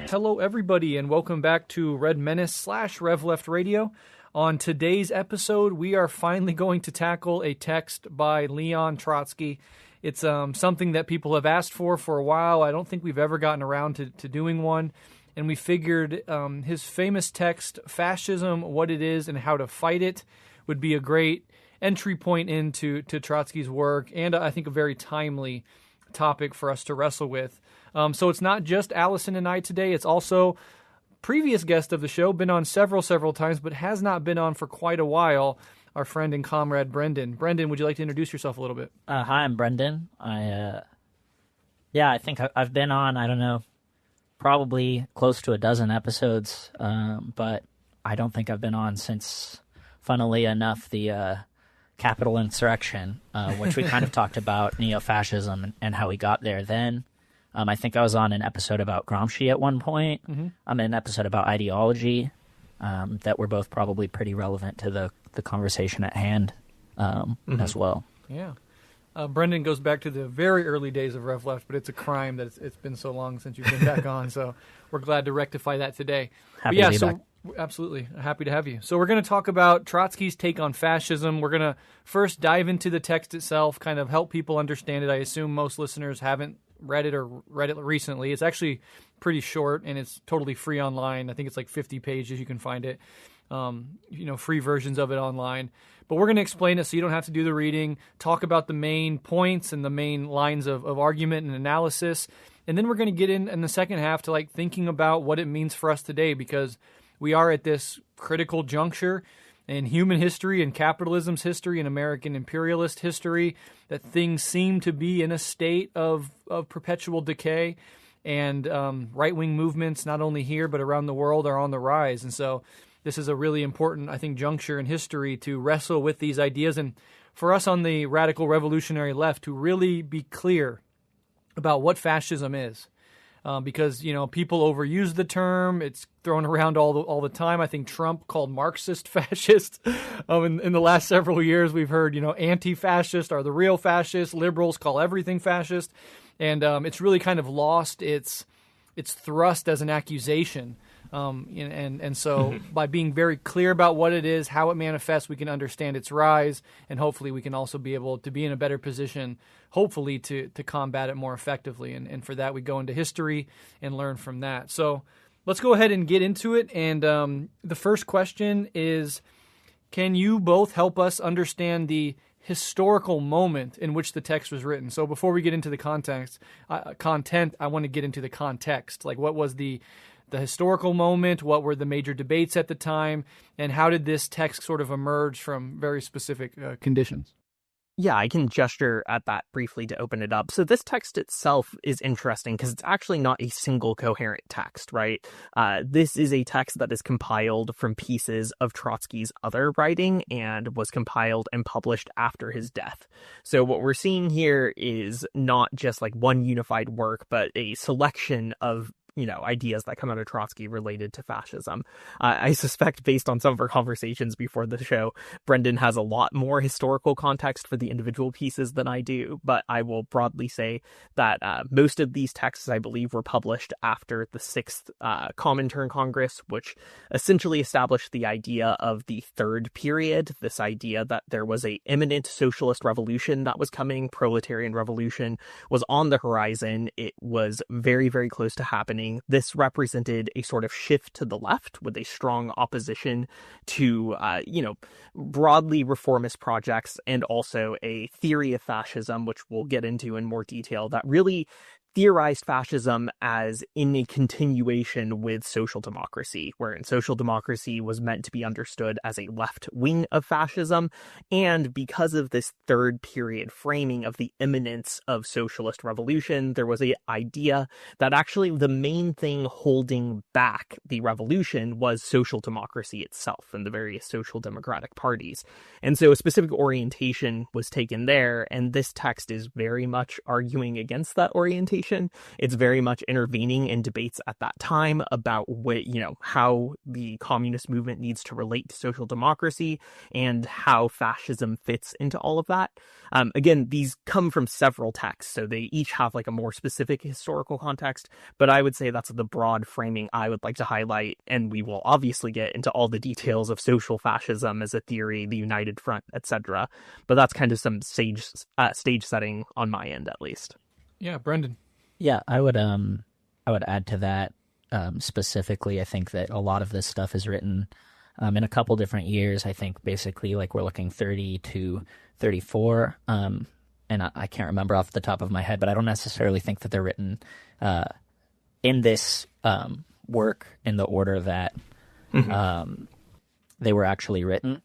Hello, everybody, and welcome back to Red Menace / Rev Left Radio. On today's episode, we are finally going to tackle a text by Leon Trotsky. It's something that people have asked for a while. I don't think we've ever gotten around to doing one. And we figured his famous text, Fascism, What It Is and How to Fight It, would be a great entry point into Trotsky's work, and I think a very timely topic for us to wrestle with. So it's not just Alyson and I today. It's also previous guest of the show, been on several times, but has not been on for quite a while, our friend and comrade Brendan. Brendan, would you like to introduce yourself a little bit? Hi, I'm Brendan. I think I've been on, I don't know, probably close to a dozen episodes, but I don't think I've been on since, funnily enough, the Capitol insurrection, which we kind of talked about neo-fascism and how we got there then. I think I was on an episode about Gramsci at one point. Mm-hmm. I'm in an episode about ideology that were both probably pretty relevant to the conversation at hand as well. Yeah. Brendan goes back to the very early days of Rev Left, but it's a crime that it's been so long since you've been back on, so we're glad to rectify that today. Happy to be back. Absolutely. Happy to have you. So we're going to talk about Trotsky's take on fascism. We're going to first dive into the text itself, kind of help people understand it. I assume most listeners haven't read it recently. It's actually pretty short, and it's totally free online. I think it's like 50 pages. You can find it, free versions of it online. But we're going to explain it so you don't have to do the reading, talk about the main points and the main lines of argument and analysis. And then we're going to get in the second half to like thinking about what it means for us today, because we are at this critical juncture in human history and capitalism's history and American imperialist history that things seem to be in a state of perpetual decay, and right-wing movements, not only here but around the world, are on the rise. And so this is a really important, I think, juncture in history to wrestle with these ideas, and for us on the radical revolutionary left to really be clear about what fascism is. Because, people overuse the term. It's thrown around all the time. I think Trump called Marxist fascist. In the last several years, we've heard, anti-fascist are the real fascists. Liberals call everything fascist. And it's really kind of lost its thrust as an accusation. And so by being very clear about what it is, how it manifests, we can understand its rise, and hopefully we can also be able to be in a better position, hopefully, to combat it more effectively. And for that, we go into history and learn from that. So let's go ahead and get into it. And the first question is, can you both help us understand the historical moment in which the text was written? So before we get into the content, I want to get into the context. Like, what was the historical moment, what were the major debates at the time, and how did this text sort of emerge from very specific conditions? Yeah, I can gesture at that briefly to open it up. So this text itself is interesting because it's actually not a single coherent text, right? This is a text that is compiled from pieces of Trotsky's other writing and was compiled and published after his death. So what we're seeing here is not just like one unified work, but a selection of ideas that come out of Trotsky related to fascism. I suspect, based on some of our conversations before the show, Brendan has a lot more historical context for the individual pieces than I do, but I will broadly say that most of these texts, I believe, were published after the Sixth Comintern Congress, which essentially established the idea of the third period, this idea that there was a imminent socialist revolution that was coming, proletarian revolution was on the horizon. It was very, very close to happening. This represented a sort of shift to the left with a strong opposition to, broadly reformist projects, and also a theory of fascism, which we'll get into in more detail, that really theorized fascism as in a continuation with social democracy, wherein social democracy was meant to be understood as a left wing of fascism. And because of this third period framing of the imminence of socialist revolution, there was an idea that actually the main thing holding back the revolution was social democracy itself and the various social democratic parties. And so a specific orientation was taken there, and this text is very much arguing against that orientation. information. It's very much intervening in debates at that time about how the communist movement needs to relate to social democracy and how fascism fits into all of that. Again, these come from several texts, so they each have like a more specific historical context, but I would say that's the broad framing I would like to highlight, and we will obviously get into all the details of social fascism as a theory, the United Front, etc. But that's kind of some stage setting on my end, at least. Yeah, Brendan. Yeah, I would add to that. Specifically, I think that a lot of this stuff is written in a couple different years. I think basically like we're looking 30 to 34, and I can't remember off the top of my head, but I don't necessarily think that they're written in this work in the order that they were actually written.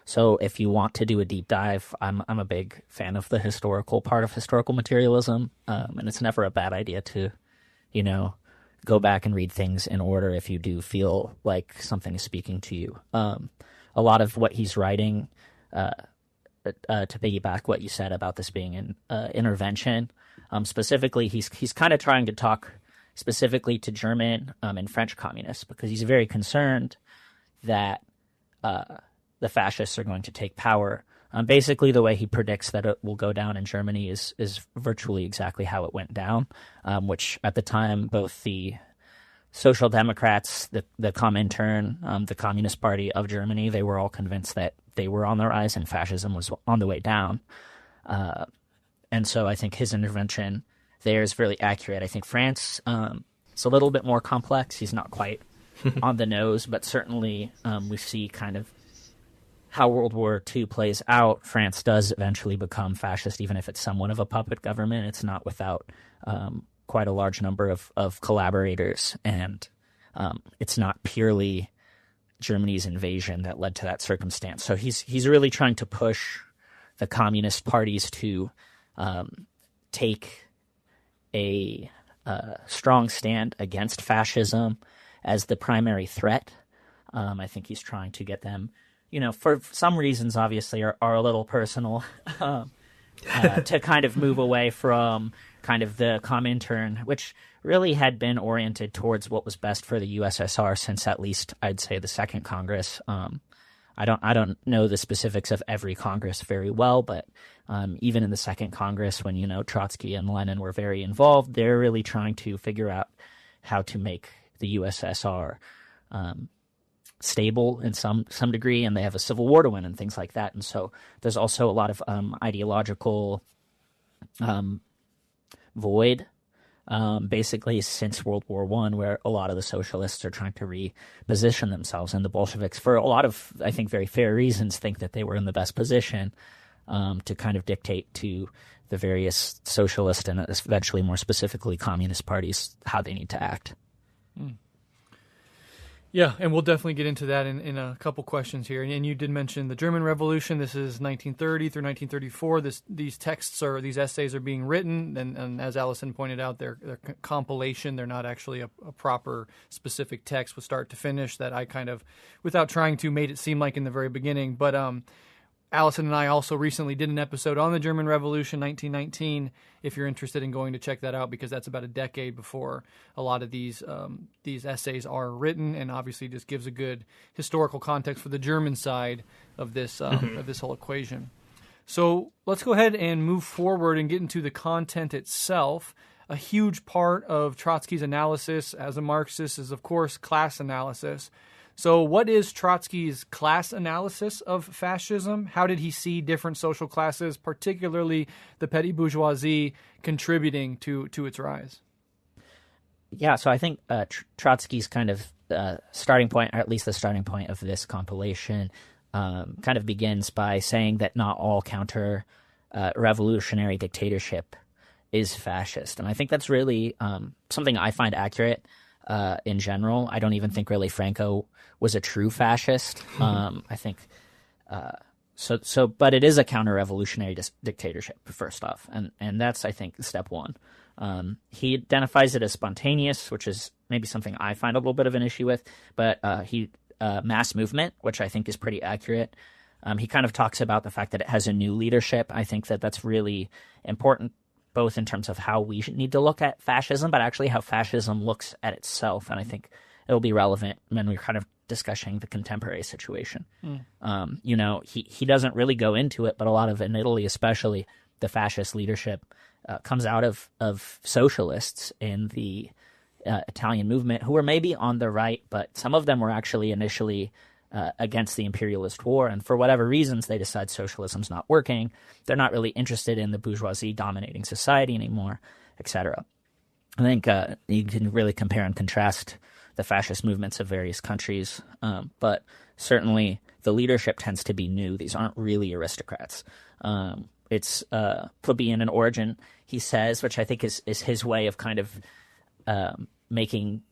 So if you want to do a deep dive, I'm a big fan of the historical part of historical materialism, and it's never a bad idea to, go back and read things in order if you do feel like something is speaking to you. A lot of what he's writing, to piggyback what you said about this being an intervention, specifically, he's kind of trying to talk specifically to German and French communists because he's very concerned that the fascists are going to take power. Basically, the way he predicts that it will go down in Germany is virtually exactly how it went down, which at the time, both the Social Democrats, the Comintern, the Communist Party of Germany, they were all convinced that they were on the rise and fascism was on the way down. And so I think his intervention there is really accurate. I think France, it's a little bit more complex. He's not quite on the nose, but certainly we see kind of how World War II plays out. France does eventually become fascist, even if it's somewhat of a puppet government. It's not without quite a large number of collaborators, and it's not purely Germany's invasion that led to that circumstance. So he's really trying to push the communist parties to take a strong stand against fascism as the primary threat. I think he's trying to get them, for some reasons, obviously, are a little personal, to kind of move away from kind of the Comintern, which really had been oriented towards what was best for the USSR since at least I'd say the Second Congress. I don't know the specifics of every Congress very well, but even in the Second Congress, when Trotsky and Lenin were very involved, they're really trying to figure out how to make the USSR stable in some degree, and they have a civil war to win and things like that. And so there's also a lot of ideological void, basically since World War I, where a lot of the socialists are trying to reposition themselves, and the Bolsheviks, for a lot of, I think, very fair reasons, think that they were in the best position to kind of dictate to the various socialist and eventually more specifically communist parties how they need to act. Yeah, and we'll definitely get into that in a couple questions here. And you did mention the German Revolution. This is 1930 through 1934. These essays are being written, and as Alyson pointed out, they're compilation. They're not actually a proper specific text with start to finish that I kind of, without trying to, made it seem like in the very beginning. But Alyson and I also recently did an episode on the German Revolution, 1919, if you're interested in going to check that out, because that's about a decade before a lot of these essays are written, and obviously just gives a good historical context for the German side of this of this whole equation. So let's go ahead and move forward and get into the content itself. A huge part of Trotsky's analysis as a Marxist is, of course, class analysis. So what is Trotsky's class analysis of fascism? How did he see different social classes, particularly the petite bourgeoisie, contributing to its rise? Yeah, so I think Trotsky's kind of starting point, or at least the starting point of this compilation, kind of begins by saying that not all counter-revolutionary dictatorship is fascist. And I think that's really something I find accurate in general. I don't even think really Franco was a true fascist. I think but it is a counter-revolutionary dictatorship, first off, and that's, I think, step one. He identifies it as spontaneous, which is maybe something I find a little bit of an issue with, but mass movement, which I think is pretty accurate. He kind of talks about the fact that it has a new leadership. I think that that's really important, both in terms of how we need to look at fascism, but actually how fascism looks at itself. And I think it'll be relevant when we're kind of discussing the contemporary situation. He doesn't really go into it, but a lot of, in Italy especially, the fascist leadership comes out of socialists in the Italian movement who were maybe on the right, but some of them were actually initially against the imperialist war, and for whatever reasons they decide socialism's not working. They're not really interested in the bourgeoisie dominating society anymore, etc. I think you can really compare and contrast the fascist movements of various countries, but certainly the leadership tends to be new. These aren't really aristocrats. It's plebeian in origin, he says, which I think is his way of kind of making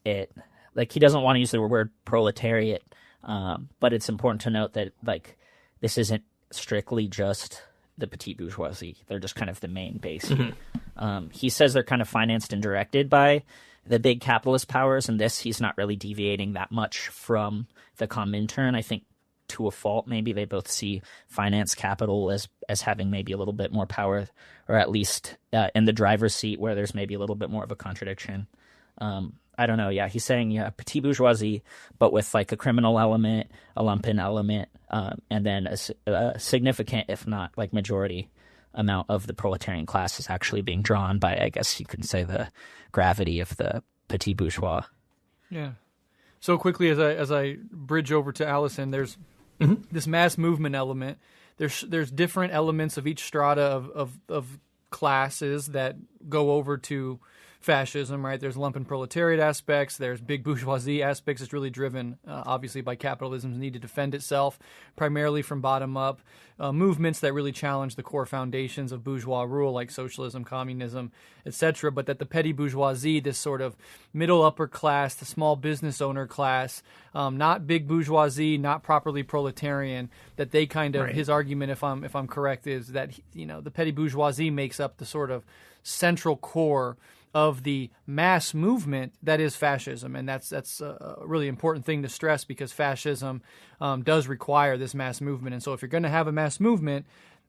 it, like, he doesn't want to use the word proletariat, but it's important to note that, like, this isn't strictly just the petite bourgeoisie. They're just kind of the main base. Mm-hmm. He says they're kind of financed and directed by the big capitalist powers, and this, he's not really deviating that much from the Comintern. I think to a fault, maybe they both see finance capital as having maybe a little bit more power, or at least in the driver's seat where there's maybe a little bit more of a contradiction. I don't know. Yeah, he's saying, petite bourgeoisie, but with like a criminal element, a lumpen element, and then a significant, if not like majority amount of the proletarian class is actually being drawn by, I guess you can say, the gravity of the petit bourgeois. Yeah. So quickly, as I bridge over to Alyson, there's this mass movement element. There's different elements of each strata of classes that go over to fascism, right? There's lumpen proletariat aspects. There's big bourgeoisie aspects. It's really driven, obviously, by capitalism's need to defend itself, primarily from bottom up. Movements that really challenge the core foundations of bourgeois rule, like socialism, communism, etc. But that the petty bourgeoisie, this sort of middle upper class, the small business owner class, not big bourgeoisie, not properly proletarian, that they kind of, his argument, if I'm correct, is that the petty bourgeoisie makes up the sort of central core of the mass movement that is fascism. And that's a really important thing to stress, because fascism does require this mass movement. And so if you're going to have a mass movement,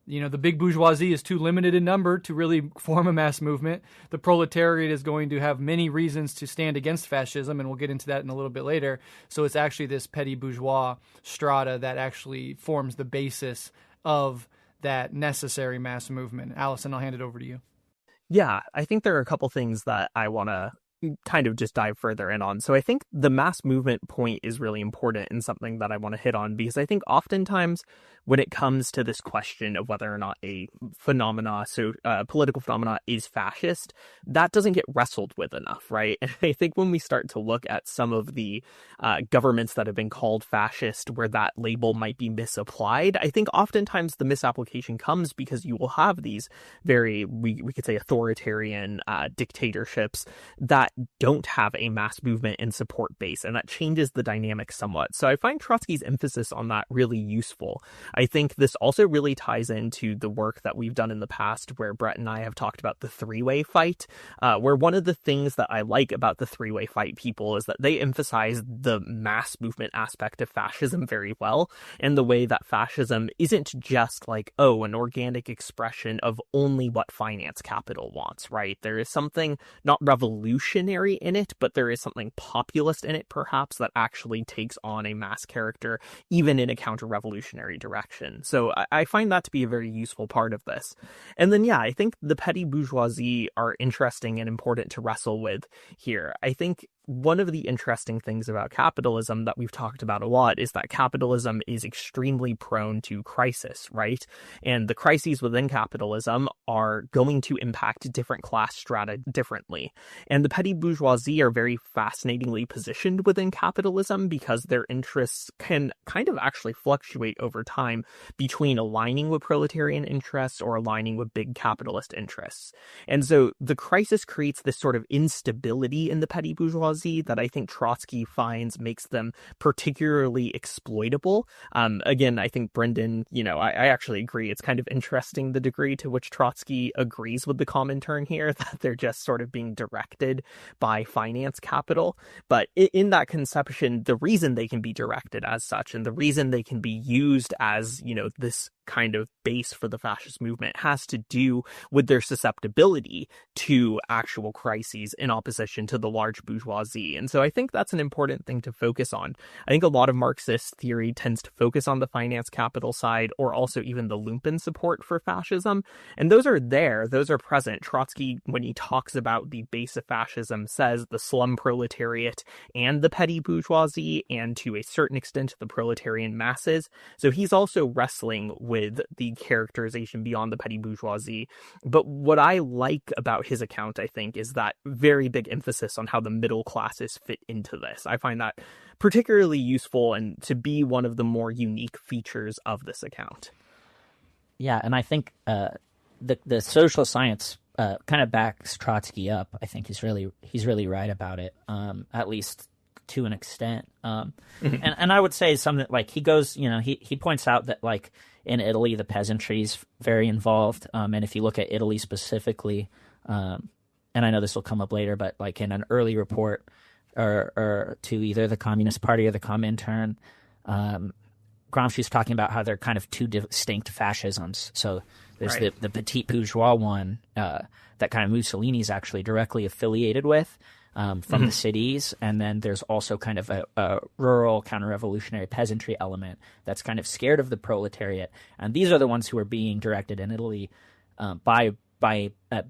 the big bourgeoisie is too limited in number to really form a mass movement. The proletariat is going to have many reasons to stand against fascism, and we'll get into that in a little bit later. So it's actually this petty bourgeois strata that actually forms the basis of that necessary mass movement. Alyson, I'll hand it over to you. Yeah, I think there are a couple things that I want to kind of just dive further in on. So I think the mass movement point is really important and something that I want to hit on, because I think oftentimes when it comes to this question of whether or not a political phenomena is fascist, that doesn't get wrestled with enough, right? And I think when we start to look at some of the governments that have been called fascist, where that label might be misapplied, I think oftentimes the misapplication comes because you will have these very, we could say, authoritarian dictatorships that don't have a mass movement and support base, and that changes the dynamic somewhat. So I find Trotsky's emphasis on that really useful. I think this also really ties into the work that we've done in the past, where Breht and I have talked about the three-way fight, where one of the things that I like about the three-way fight people is that they emphasize the mass movement aspect of fascism very well, and the way that fascism isn't just like, an organic expression of only what finance capital wants, right? There is something not revolutionary in it, but there is something populist in it, perhaps, that actually takes on a mass character, even in a counter-revolutionary direction. So I find that to be a very useful part of this. And then, I think the petty bourgeoisie are interesting and important to wrestle with here. I think one of the interesting things about capitalism that we've talked about a lot is that capitalism is extremely prone to crisis, right? And the crises within capitalism are going to impact different class strata differently. And the petty bourgeoisie are very fascinatingly positioned within capitalism, because their interests can kind of actually fluctuate over time between aligning with proletarian interests or aligning with big capitalist interests. And so the crisis creates this sort of instability in the petty bourgeoisie that I think Trotsky finds makes them particularly exploitable. Again, I think Brendan, I actually agree. It's kind of interesting the degree to which Trotsky agrees with the Comintern here, that they're just sort of being directed by finance capital. But in that conception, the reason they can be directed as such, and the reason they can be used as, this kind of base for the fascist movement has to do with their susceptibility to actual crises in opposition to the large bourgeoisie. And so I think that's an important thing to focus on. I think a lot of Marxist theory tends to focus on the finance capital side, or also even the lumpen support for fascism. And those are there, those are present. Trotsky, when he talks about the base of fascism, says the slum proletariat and the petty bourgeoisie, and to a certain extent the proletarian masses. So he's also wrestling with the characterization beyond the petty bourgeoisie. But what I like about his account, I think, is that very big emphasis on how the middle classes fit into this. I find that particularly useful and to be one of the more unique features of this account. Yeah, and I think the social science kind of backs Trotsky up. I think he's really right about it, at least to an extent. And I would say something like he goes, he points out that like in Italy, the peasantry's very involved. And if you look at Italy specifically, and I know this will come up later, but like in an early report or to either the Communist Party or the Comintern, Gramsci's talking about how they're kind of two distinct fascisms. So there's the petite bourgeois one that kind of Mussolini's actually directly affiliated with from the cities. And then there's also kind of a rural counter-revolutionary peasantry element that's kind of scared of the proletariat. And these are the ones who are being directed in Italy by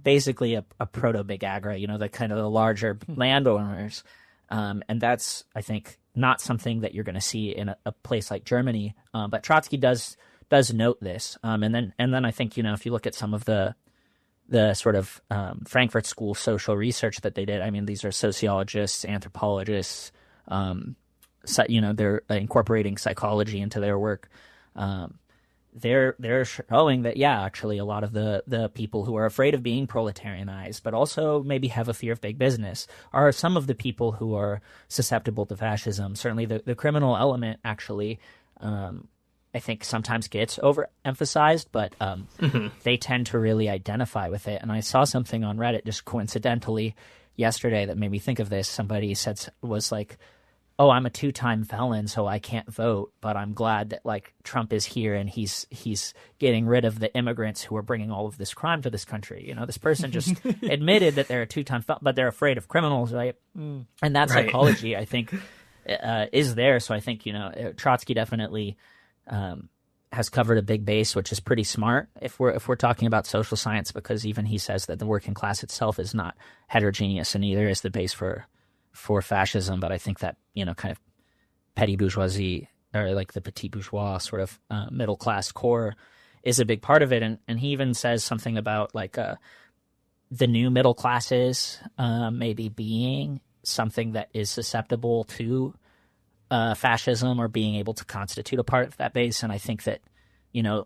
basically a proto-big agra, the kind of the larger landowners. And that's, I think, not something that you're going to see in a place like Germany. But Trotsky does note this. And then I think, if you look at some of the sort of Frankfurt School social research that they did, I mean, these are sociologists, anthropologists, they're incorporating psychology into their work. They're showing that, actually a lot of the people who are afraid of being proletarianized, but also maybe have a fear of big business, are some of the people who are susceptible to fascism. Certainly the criminal element actually, I think sometimes gets overemphasized, but they tend to really identify with it. And I saw something on Reddit just coincidentally yesterday that made me think of this. Somebody was like, oh, I'm a 2-time felon, so I can't vote, but I'm glad that like Trump is here and he's getting rid of the immigrants who are bringing all of this crime to this country. This person just admitted that they're a 2-time felon, but they're afraid of criminals, right? And that psychology, I think, is there. So I think, Trotsky definitely has covered a big base, which is pretty smart if we're talking about social science, because even he says that the working class itself is not heterogeneous, and neither is the base for fascism. But I think that, kind of petty bourgeoisie, or like the petit bourgeois sort of middle class core, is a big part of it. And he even says something about like the new middle classes maybe being something that is susceptible to fascism, or being able to constitute a part of that base. And I think that, the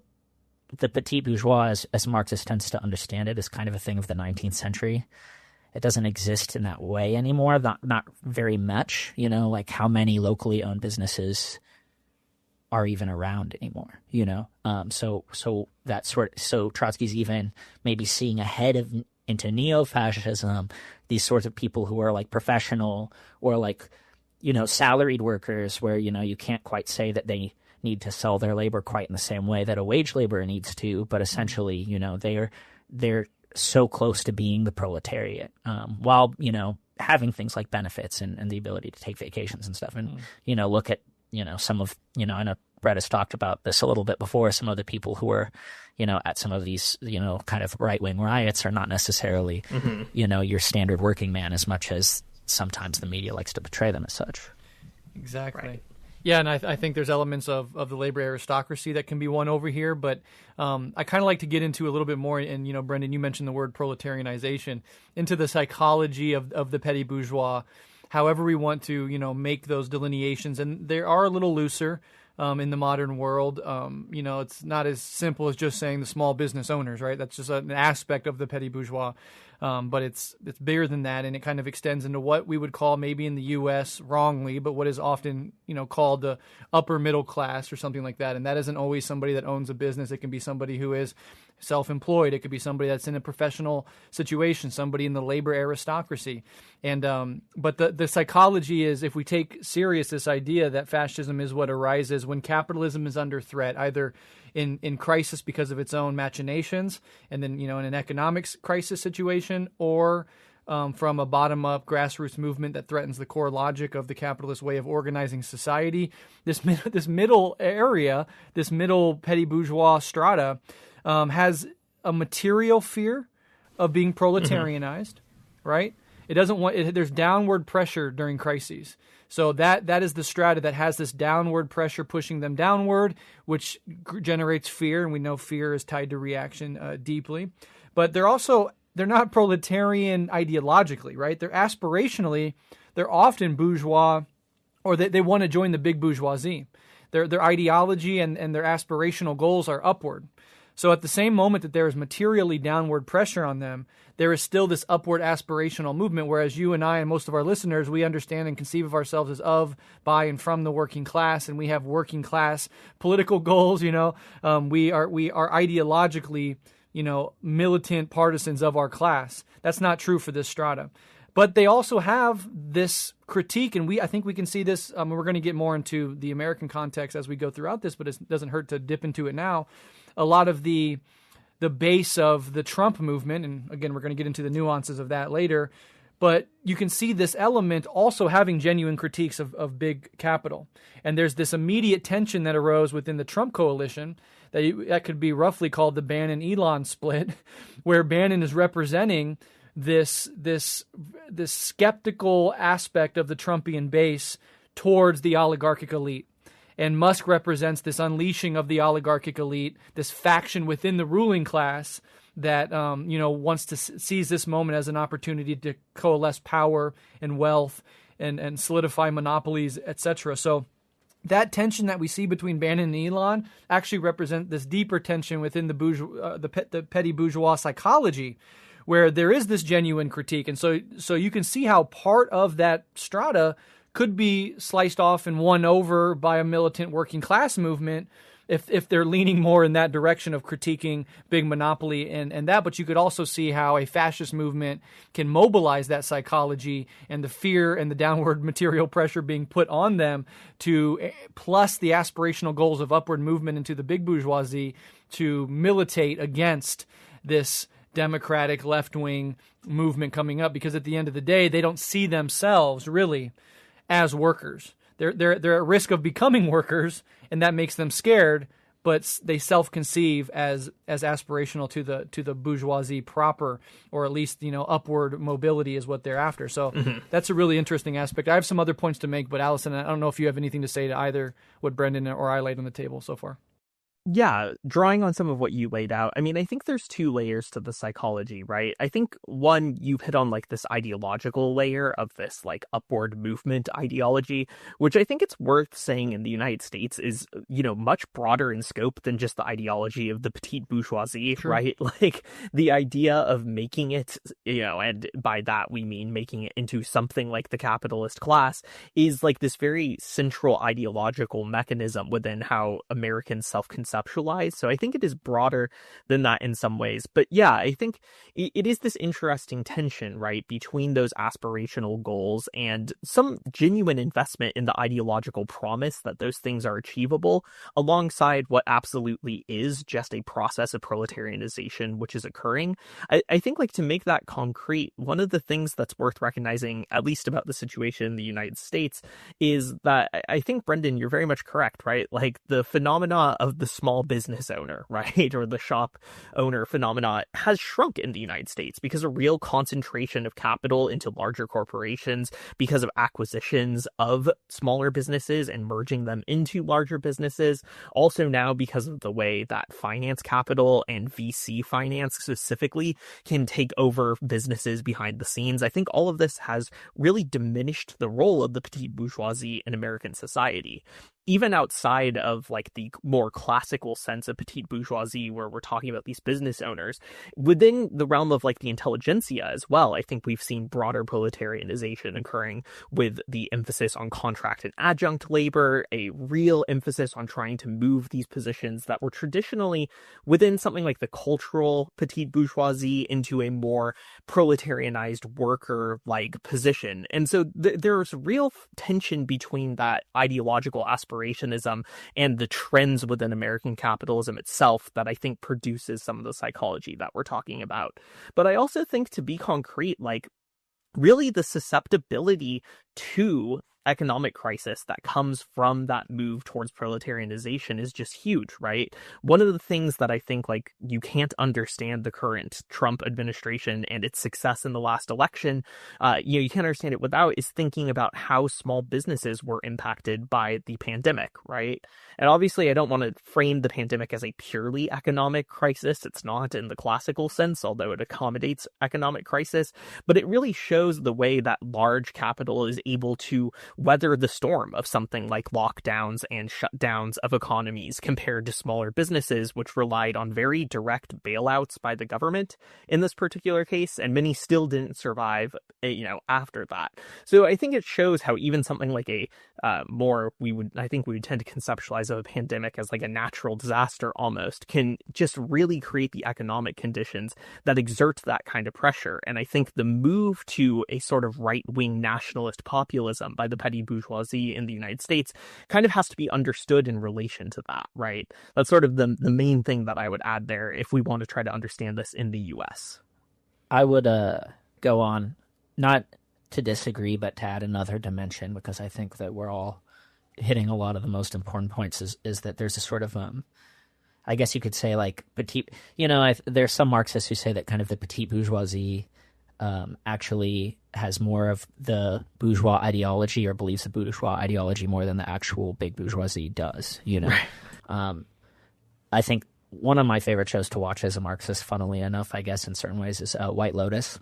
petit bourgeois, as Marxist tends to understand it, is kind of a thing of the 19th century. It doesn't exist in that way anymore, not very much, like how many locally owned businesses are even around anymore, So Trotsky's even maybe seeing ahead into neo-fascism, these sorts of people who are like professional or like, salaried workers, where, you can't quite say that they need to sell their labor quite in the same way that a wage laborer needs to, but essentially, they're so close to being the proletariat, while, having things like benefits and the ability to take vacations and stuff. And, look at, some of, I know Brett has talked about this a little bit before, some of the people who are, at some of these, kind of right-wing riots are not necessarily, your standard working man, as much as sometimes the media likes to portray them as such. Exactly. Right. Yeah, and I think there's elements of the labor aristocracy that can be won over here, but I kind of like to get into a little bit more, and, Brendan, you mentioned the word proletarianization, into the psychology of the petty bourgeois, however we want to, make those delineations, and they are a little looser in the modern world. It's not as simple as just saying the small business owners, right? That's just an aspect of the petty bourgeois. But it's bigger than that, and it kind of extends into what we would call, maybe in the U.S. wrongly, but what is often, called the upper middle class or something like that. And that isn't always somebody that owns a business. It can be somebody who is self-employed. It could be somebody that's in a professional situation, somebody in the labor aristocracy. And but the psychology is, if we take serious this idea that fascism is what arises when capitalism is under threat, either in crisis because of its own machinations, and then in an economic crisis situation, or from a bottom-up grassroots movement that threatens the core logic of the capitalist way of organizing society. This middle area, this middle petty bourgeois strata, has a material fear of being proletarianized, right? It doesn't want. There's downward pressure during crises. So that is the strata that has this downward pressure pushing them downward, which generates fear, and we know fear is tied to reaction deeply. But they're not proletarian ideologically, right? They're aspirationally, they're often bourgeois, or they want to join the big bourgeoisie. Their ideology and their aspirational goals are upward. So at the same moment that there is materially downward pressure on them, there is still this upward aspirational movement, whereas you and I and most of our listeners, we understand and conceive of ourselves as of, by, and from the working class, and we have working class political goals, we are ideologically militant partisans of our class. That's not true for this strata. But they also have this critique, and I think we can see this. We're going to get more into the American context as we go throughout this, but it doesn't hurt to dip into it now. A lot of the base of the Trump movement, and again, we're going to get into the nuances of that later, but you can see this element also having genuine critiques of big capital. And there's this immediate tension that arose within the Trump coalition that could be roughly called the Bannon-Elon split, where Bannon is representing this skeptical aspect of the Trumpian base towards the oligarchic elite. And Musk represents this unleashing of the oligarchic elite, this faction within the ruling class that wants to seize this moment as an opportunity to coalesce power and wealth and solidify monopolies, etc. So that tension that we see between Bannon and Elon actually represent this deeper tension within the petty bourgeois psychology, where there is this genuine critique. And so you can see how part of that strata could be sliced off and won over by a militant working class movement if they're leaning more in that direction of critiquing big monopoly and that. But you could also see how a fascist movement can mobilize that psychology and the fear and the downward material pressure being put on them, to plus the aspirational goals of upward movement into the big bourgeoisie, to militate against this democratic left-wing movement coming up. Because at the end of the day, they don't see themselves really as workers. They're at risk of becoming workers, and that makes them scared, but they self-conceive as aspirational to the bourgeoisie proper, or at least upward mobility is what they're after. So that's a really interesting aspect. I have some other points to make, but Alyson, I don't know if you have anything to say to either what Brendan or I laid on the table so far. Yeah, drawing on some of what you laid out, I mean, I think there's two layers to the psychology, right? I think one, you've hit on like this ideological layer of this like upward movement ideology, which I think it's worth saying in the United States is, much broader in scope than just the ideology of the petite bourgeoisie, Sure. right? Like the idea of making it, and by that we mean making it into something like the capitalist class, is like this very central ideological mechanism within how Americans self-conceptualize. So I think it is broader than that in some ways. But yeah, I think it is this interesting tension, right, between those aspirational goals and some genuine investment in the ideological promise that those things are achievable, alongside what absolutely is just a process of proletarianization which is occurring. I think, like, to make that concrete, one of the things that's worth recognizing, at least about the situation in the United States, is that I think, Brendan, you're very much correct, right? Like, the phenomena of the small business owner, right, or the shop owner phenomena has shrunk in the United States because a real concentration of capital into larger corporations, because of acquisitions of smaller businesses and merging them into larger businesses. Also now because of the way that finance capital and VC finance specifically can take over businesses behind the scenes. I think all of this has really diminished the role of the petite bourgeoisie in American society. even outside of like the more classical sense of petite bourgeoisie, where we're talking about these business owners, within the realm of like the intelligentsia as well, I think we've seen broader proletarianization occurring with the emphasis on contract and adjunct labor, a real emphasis on trying to move these positions that were traditionally within something like the cultural petite bourgeoisie into a more proletarianized worker-like position. And so there's real tension between that ideological aspirationism and the trends within American capitalism itself that I think produces some of the psychology that we're talking about. But I also think, to be concrete, like really the susceptibility to economic crisis that comes from that move towards proletarianization is just huge, right? One of the things that I think, like, you can't understand the current Trump administration and its success in the last election, you can't understand it without is thinking about how small businesses were impacted by the pandemic, right? And obviously I don't want to frame the pandemic as a purely economic crisis. It's not in the classical sense, although it accommodates economic crisis, but it really shows the way that large capital is able to weather the storm of something like lockdowns and shutdowns of economies compared to smaller businesses, which relied on very direct bailouts by the government in this particular case, and many still didn't survive, after that. So I think it shows how even something like a we would tend to conceptualize of a pandemic as like a natural disaster almost, can just really create the economic conditions that exert that kind of pressure. And I think the move to a sort of right-wing nationalist populism by the petty bourgeoisie in the United States kind of has to be understood in relation to that, right? That's sort of the main thing that I would add there if we want to try to understand this in the US. I would go on, not to disagree, but to add another dimension, because I think that we're all hitting a lot of the most important points, is that there's a sort of, I guess you could say, like, petite, there's some Marxists who say that kind of the petite bourgeoisie actually has more of the bourgeois ideology, or believes the bourgeois ideology more than the actual big bourgeoisie does, Right. I think one of my favorite shows to watch as a Marxist, funnily enough, I guess in certain ways, is White Lotus.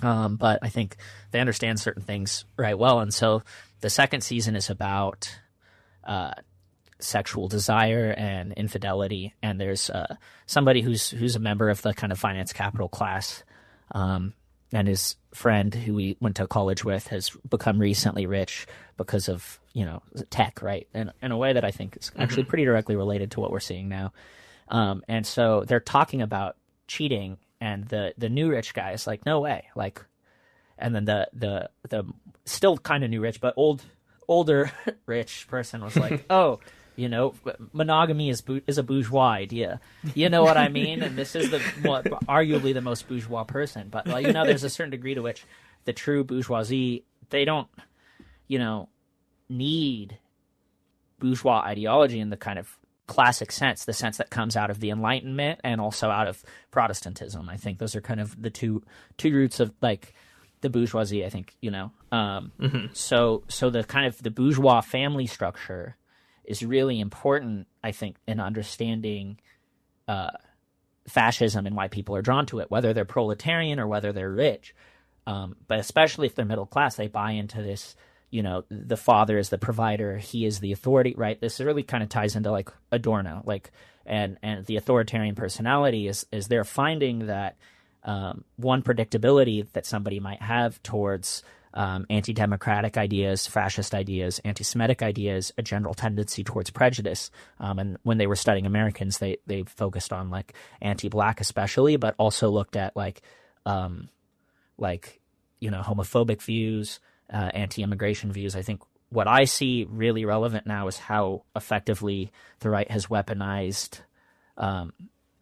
But I think they understand certain things right well. And so the second season is about sexual desire and infidelity. And there's somebody who's a member of the kind of finance capital class, and his friend who we went to college with has become recently rich because of, tech, right? And in a way that I think is actually pretty directly related to what we're seeing now. And so they're talking about cheating, and the new rich guy is like, no way. Like, and then the still kind of new rich, but older rich person was like, oh, monogamy is a bourgeois idea. You know what I mean? And this is arguably the most bourgeois person. But there's a certain degree to which the true bourgeoisie, they don't, need bourgeois ideology in the kind of classic sense, the sense that comes out of the Enlightenment and also out of Protestantism. I think those are kind of the two roots of like the bourgeoisie, I think, So the kind of the bourgeois family structure is really important, I think, in understanding fascism and why people are drawn to it, whether they're proletarian or whether they're rich. But especially if they're middle class, they buy into this, the father is the provider, he is the authority, right? This really kind of ties into like Adorno, like, and the authoritarian personality is they're finding that one predictability that somebody might have towards anti-democratic ideas, fascist ideas, anti-Semitic ideas, a general tendency towards prejudice. And when they were studying Americans, they focused on like anti-black especially, but also looked at homophobic views, anti-immigration views. I think what I see really relevant now is how effectively the right has weaponized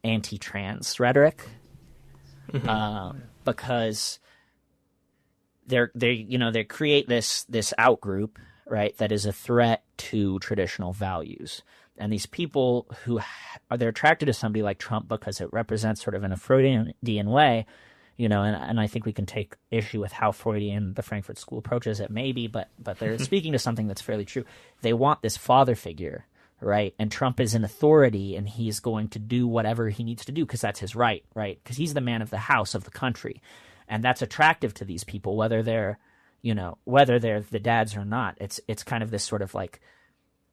anti-trans rhetoric, because they create this outgroup, right, that is a threat to traditional values. And these people they're attracted to somebody like Trump because it represents sort of in a Freudian way, and I think we can take issue with how Freudian the Frankfurt School approaches it, maybe, but they're speaking to something that's fairly true. They want this father figure, right? And Trump is an authority, and he's going to do whatever he needs to do because that's his right? Because he's the man of the house of the country. And that's attractive to these people, whether they're the dads or not. It's kind of this sort of like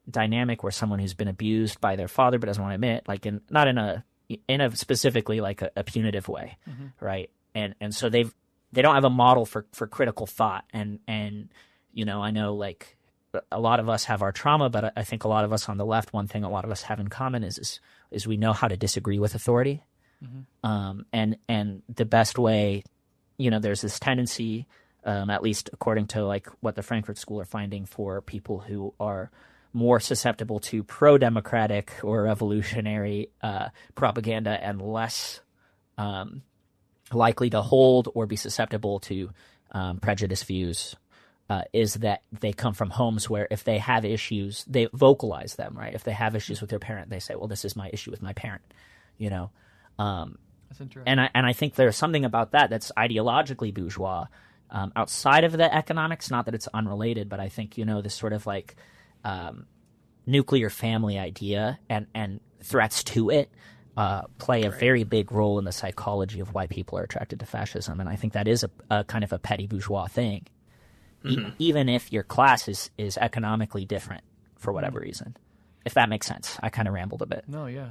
dynamic where someone who's been abused by their father but doesn't want to admit, like not in a specifically like a punitive way, right? And so they don't have a model for critical thought, and I know like a lot of us have our trauma, but I think a lot of us on the left, one thing a lot of us have in common is we know how to disagree with authority, and the best way, there's this tendency, at least according to like what the Frankfurt School are finding, for people who are more susceptible to pro-democratic or revolutionary propaganda and less likely to hold or be susceptible to prejudiced views, is that they come from homes where if they have issues, they vocalize them, right? If they have issues with their parent, they say, well, this is my issue with my parent, That's interesting. And I think there's something about that that's ideologically bourgeois, outside of the economics. Not that it's unrelated, but I think this sort of like nuclear family idea and threats to it play a very big role in the psychology of why people are attracted to fascism. And I think that is a kind of a petty bourgeois thing, even if your class is economically different for whatever reason. If that makes sense. I kind of rambled a bit. No, yeah.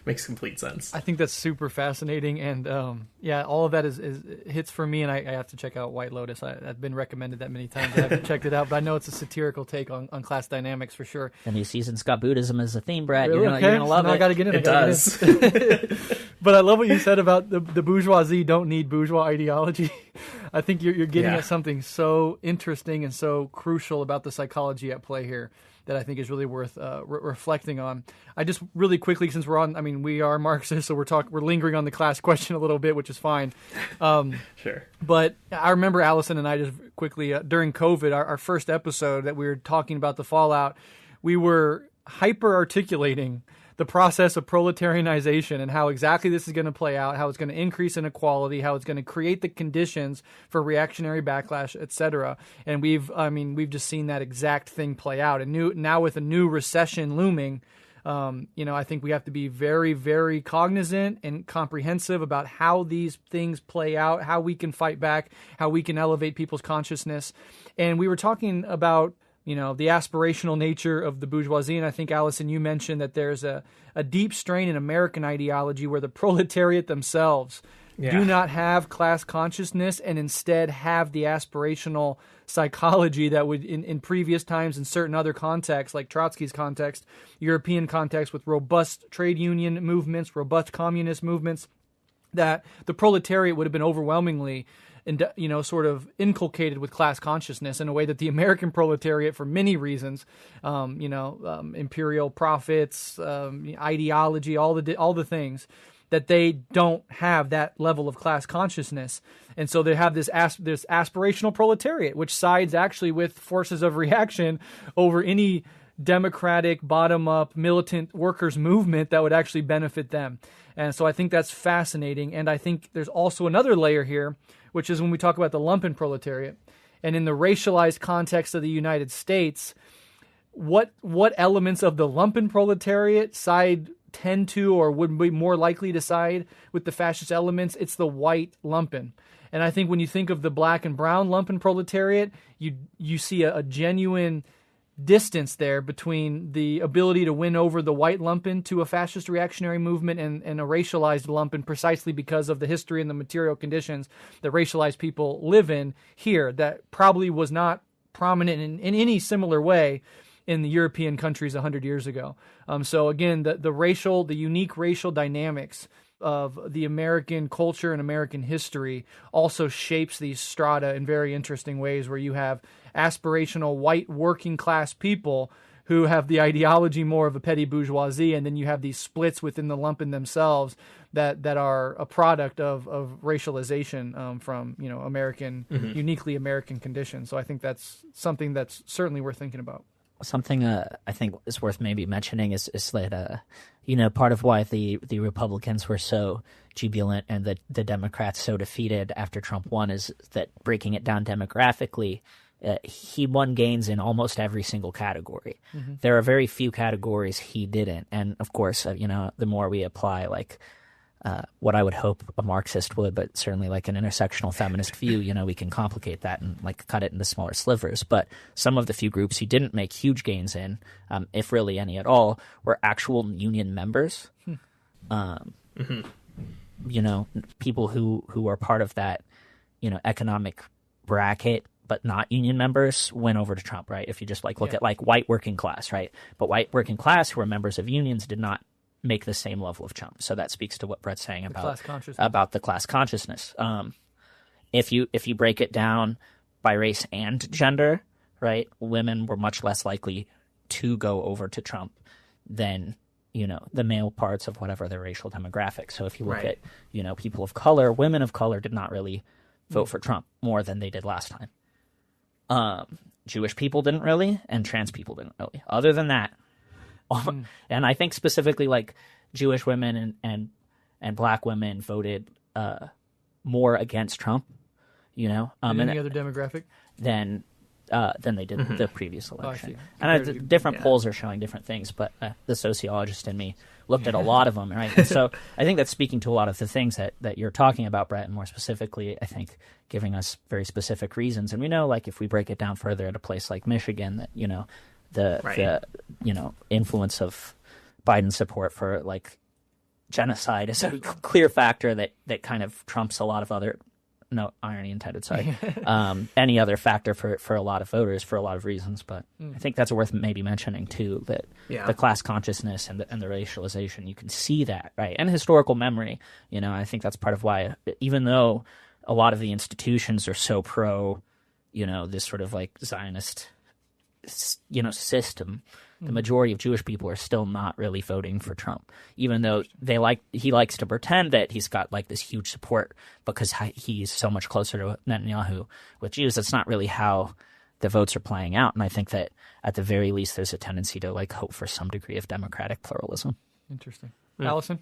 Makes complete sense. I think that's super fascinating, and all of that is hits for me, and I have to check out White Lotus. I've been recommended that many times. I haven't checked it out, but I know it's a satirical take on class dynamics for sure. The new season's got Buddhism as a theme, Brett. Really? You're going to love it. I got to get in. It does. But I love what you said about the bourgeoisie don't need bourgeois ideology. I think you're getting at something so interesting and so crucial about the psychology at play here that I think is really worth reflecting on. I just really quickly, since we are Marxists, so we're lingering on the class question a little bit, which is fine. Sure. But I remember Alyson and I just quickly, during COVID, our first episode that we were talking about the fallout, we were hyper-articulating the process of proletarianization and how exactly this is going to play out, how it's going to increase inequality, how it's going to create the conditions for reactionary backlash, etc. And we've just seen that exact thing play out. And now with a new recession looming, I think we have to be very, very cognizant and comprehensive about how these things play out, how we can fight back, how we can elevate people's consciousness. And we were talking about the aspirational nature of the bourgeoisie. And I think, Alyson, you mentioned that there's a deep strain in American ideology where the proletariat themselves do not have class consciousness and instead have the aspirational psychology that would, in previous times, in certain other contexts, like Trotsky's context, European context with robust trade union movements, robust communist movements, that the proletariat would have been overwhelmingly sort of inculcated with class consciousness in a way that the American proletariat, for many reasons, imperial profits, ideology, all the things, that they don't have that level of class consciousness. And so they have this aspirational proletariat, which sides actually with forces of reaction over any democratic, bottom-up, militant workers' movement that would actually benefit them. And so I think that's fascinating. And I think there's also another layer here, which is when we talk about the lumpen proletariat. And in the racialized context of the United States, what elements of the lumpen proletariat tend to or would be more likely to side with the fascist elements? It's the white lumpen. And I think when you think of the black and brown lumpen proletariat, you see a genuine distance there between the ability to win over the white lumpen to a fascist reactionary movement and a racialized lumpen, precisely because of the history and the material conditions that racialized people live in here that probably was not prominent in any similar way in the European countries 100 years ago. So again, the unique racial dynamics of the American culture and American history also shapes these strata in very interesting ways, where you have aspirational white working class people who have the ideology more of a petty bourgeoisie, and then you have these splits within the lumpen themselves that are a product of racialization from American, uniquely American conditions. So I think that's something that's certainly worth thinking about. Something I think is worth maybe mentioning is that part of why the Republicans were so jubilant and the Democrats so defeated after Trump won is that, breaking it down demographically, he won gains in almost every single category. There are very few categories he didn't, and of course, the more we apply like what I would hope a Marxist would, but certainly like an intersectional feminist view, we can complicate that and like cut it into smaller slivers. But some of the few groups he didn't make huge gains in, if really any at all, were actual union members. People who are part of that, economic bracket, but not union members, went over to Trump, right? If you just look at like white working class, right? But white working class who were members of unions did not make the same level of jump. So that speaks to what Brett's saying about the class consciousness. If you break it down by race and gender, right, women were much less likely to go over to Trump than the male parts of whatever their racial demographic. So if you look at people of color, women of color did not really vote for Trump more than they did last time. Jewish people didn't really, and trans people didn't really. Other than that. And I think specifically like Jewish women and black women voted more against Trump, any other demographic than they did the previous election. And different polls are showing different things, but the sociologist in me looked at a lot of them, right? And so I think that's speaking to a lot of the things that you're talking about, Brett, and more specifically, I think giving us very specific reasons. And we know, like, if we break it down further at a place like Michigan, that the influence of Biden's support for like genocide is a clear factor that kind of trumps a lot of other, no irony intended, sorry, any other factor for a lot of voters for a lot of reasons. But I think that's worth maybe mentioning too, that the class consciousness and the racialization, you can see that, right? And historical memory, I think that's part of why, even though a lot of the institutions are so pro, this sort of like Zionist system, the majority of Jewish people are still not really voting for Trump, even though he likes to pretend that he's got like this huge support because he's so much closer to Netanyahu with Jews. That's not really how the votes are playing out. And I think that at the very least, there's a tendency to like hope for some degree of democratic pluralism. Interesting. Alyson?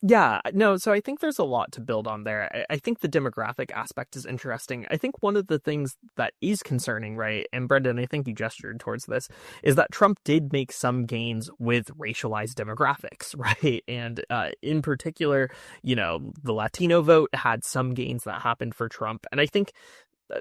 Yeah, no, so I think there's a lot to build on there. I think the demographic aspect is interesting. I think one of the things that is concerning, right, and Brendan, I think you gestured towards this, is that Trump did make some gains with racialized demographics, right? And in particular, the Latino vote had some gains that happened for Trump. And I think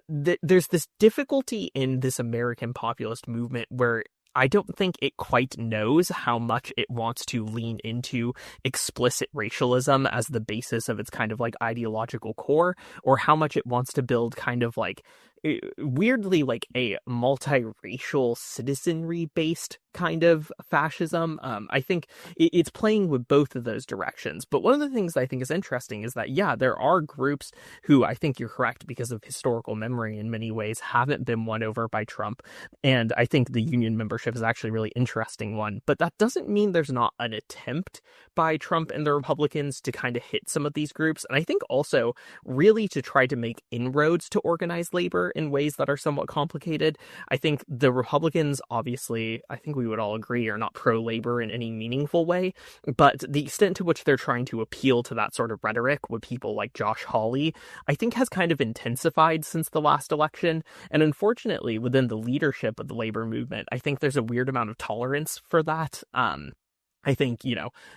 there's this difficulty in this American populist movement where I don't think it quite knows how much it wants to lean into explicit racialism as the basis of its kind of like ideological core, or how much it wants to build kind of like weirdly like a multiracial citizenry based kind of fascism. I think it's playing with both of those directions. But one of the things I think is interesting is that, there are groups who, I think you're correct, because of historical memory in many ways, haven't been won over by Trump. And I think the union membership is actually a really interesting one. But that doesn't mean there's not an attempt by Trump and the Republicans to kind of hit some of these groups. And I think also really to try to make inroads to organized labor in ways that are somewhat complicated. I think the Republicans, obviously, I think we would all agree, are not pro-labor in any meaningful way, but the extent to which they're trying to appeal to that sort of rhetoric with people like Josh Hawley, I think has kind of intensified since the last election. And unfortunately, within the leadership of the labor movement, I think there's a weird amount of tolerance for that. I think,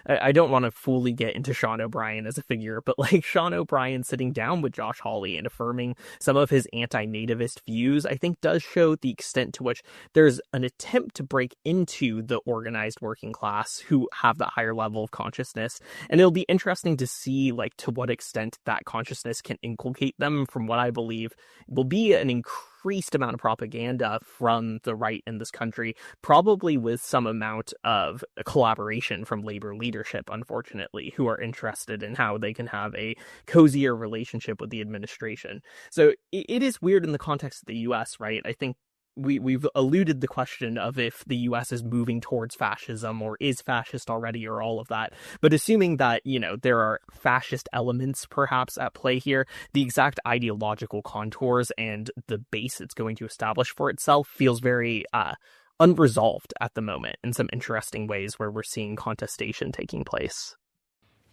I don't want to fully get into Sean O'Brien as a figure, but like Sean O'Brien sitting down with Josh Hawley and affirming some of his anti-nativist views, I think does show the extent to which there's an attempt to break into the organized working class who have that higher level of consciousness. And it'll be interesting to see like to what extent that consciousness can inculcate them from what I believe will be an increased amount of propaganda from the right in this country, probably with some amount of collaboration from labor leadership, unfortunately, who are interested in how they can have a cozier relationship with the administration. So it is weird in the context of the US, right? I think we've alluded the question of if the US is moving towards fascism or is fascist already or all of that. But assuming that, there are fascist elements perhaps at play here, the exact ideological contours and the base it's going to establish for itself feels very unresolved at the moment in some interesting ways where we're seeing contestation taking place.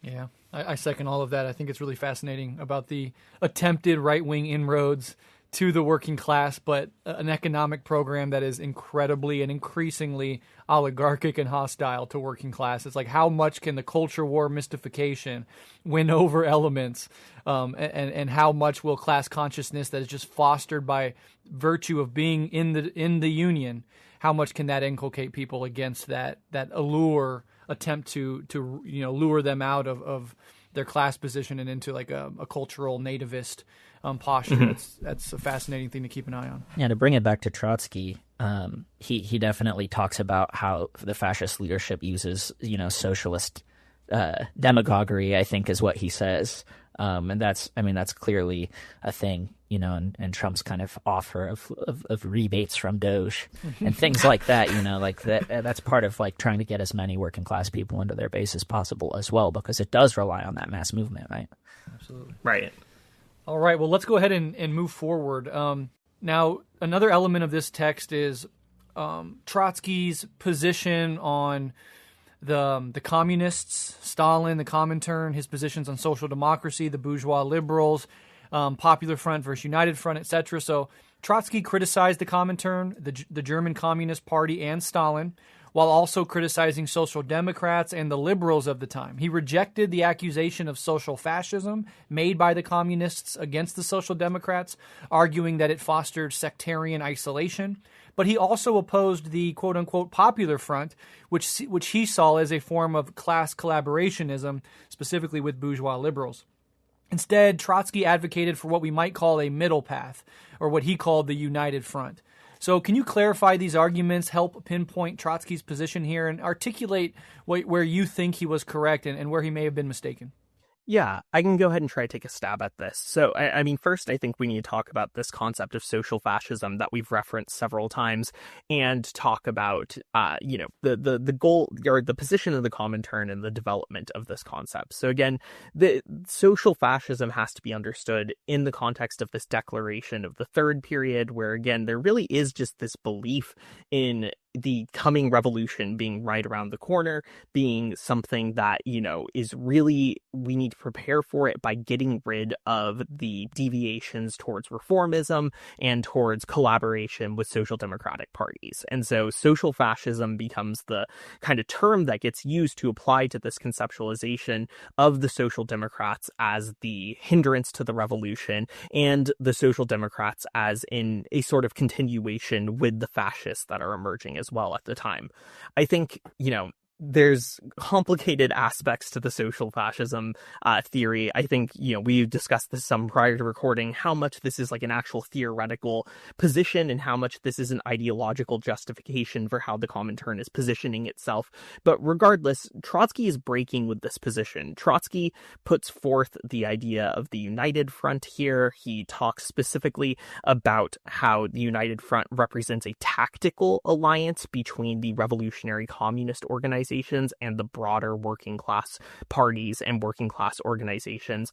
Yeah, I second all of that. I think it's really fascinating about the attempted right-wing inroads to the working class, but an economic program that is incredibly and increasingly oligarchic and hostile to working class. It's like, how much can the culture war mystification win over elements, and how much will class consciousness that is just fostered by virtue of being in the union, how much can that inculcate people against that allure, attempt to lure them out of their class position and into like a cultural nativist posture. Mm-hmm. That's a fascinating thing to keep an eye on. Yeah, to bring it back to Trotsky, he definitely talks about how the fascist leadership uses, socialist demagoguery, I think is what he says. And that's clearly a thing, and Trump's kind of offer of rebates from Doge and things like that, like that's part of like trying to get as many working class people into their base as possible as well, because it does rely on that mass movement, right? Absolutely. Right. All right, well, let's go ahead and move forward. Now, another element of this text is Trotsky's position on the communists, Stalin, the Comintern, his positions on social democracy, the bourgeois liberals, Popular Front versus United Front, etc. So Trotsky criticized the Comintern, the German Communist Party, and Stalin, while also criticizing social democrats and the liberals of the time. He rejected the accusation of social fascism made by the communists against the social democrats, arguing that it fostered sectarian isolation. But he also opposed the quote-unquote Popular Front, which he saw as a form of class collaborationism, specifically with bourgeois liberals. Instead, Trotsky advocated for what we might call a middle path, or what he called the United Front. So can you clarify these arguments, help pinpoint Trotsky's position here, and articulate where you think he was correct and where he may have been mistaken? Yeah, I can go ahead and try to take a stab at this. So, I mean, first, I think we need to talk about this concept of social fascism that we've referenced several times, and talk about, the goal or the position of the Comintern and the development of this concept. So again, the social fascism has to be understood in the context of this declaration of the third period, where again, there really is just this belief in the coming revolution being right around the corner, being something that, is really, we need to prepare for it by getting rid of the deviations towards reformism and towards collaboration with social democratic parties. And so social fascism becomes the kind of term that gets used to apply to this conceptualization of the social democrats as the hindrance to the revolution, and the social democrats as in a sort of continuation with the fascists that are emerging as well at the time. I think, there's complicated aspects to the social fascism theory. I think, we've discussed this some prior to recording, how much this is like an actual theoretical position and how much this is an ideological justification for how the Comintern is positioning itself. But regardless, Trotsky is breaking with this position. Trotsky puts forth the idea of the United Front here. He talks specifically about how the United Front represents a tactical alliance between the revolutionary communist organizations and the broader working class parties and working class organizations.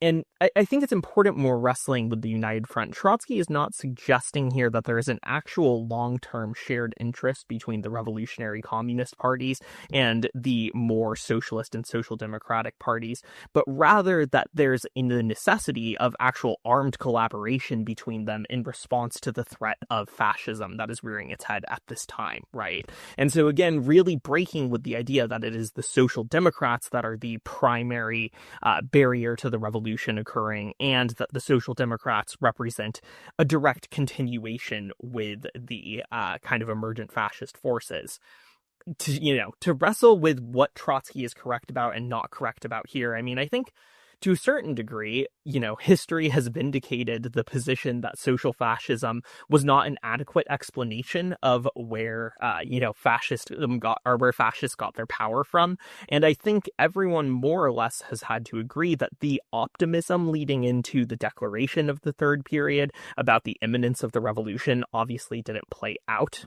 And I think it's important when we're wrestling with the United Front. Trotsky is not suggesting here that there is an actual long-term shared interest between the revolutionary communist parties and the more socialist and social democratic parties, but rather that there's the necessity of actual armed collaboration between them in response to the threat of fascism that is rearing its head at this time, right? And so again, really breaking with the idea that it is the social democrats that are the primary barrier to the revolution occurring, and that the social democrats represent a direct continuation with the kind of emergent fascist forces. To wrestle with what Trotsky is correct about and not correct about here, I mean, I think to a certain degree, history has vindicated the position that social fascism was not an adequate explanation of where, fascism got, or where fascists got their power from. And I think everyone more or less has had to agree that the optimism leading into the declaration of the third period about the imminence of the revolution obviously didn't play out.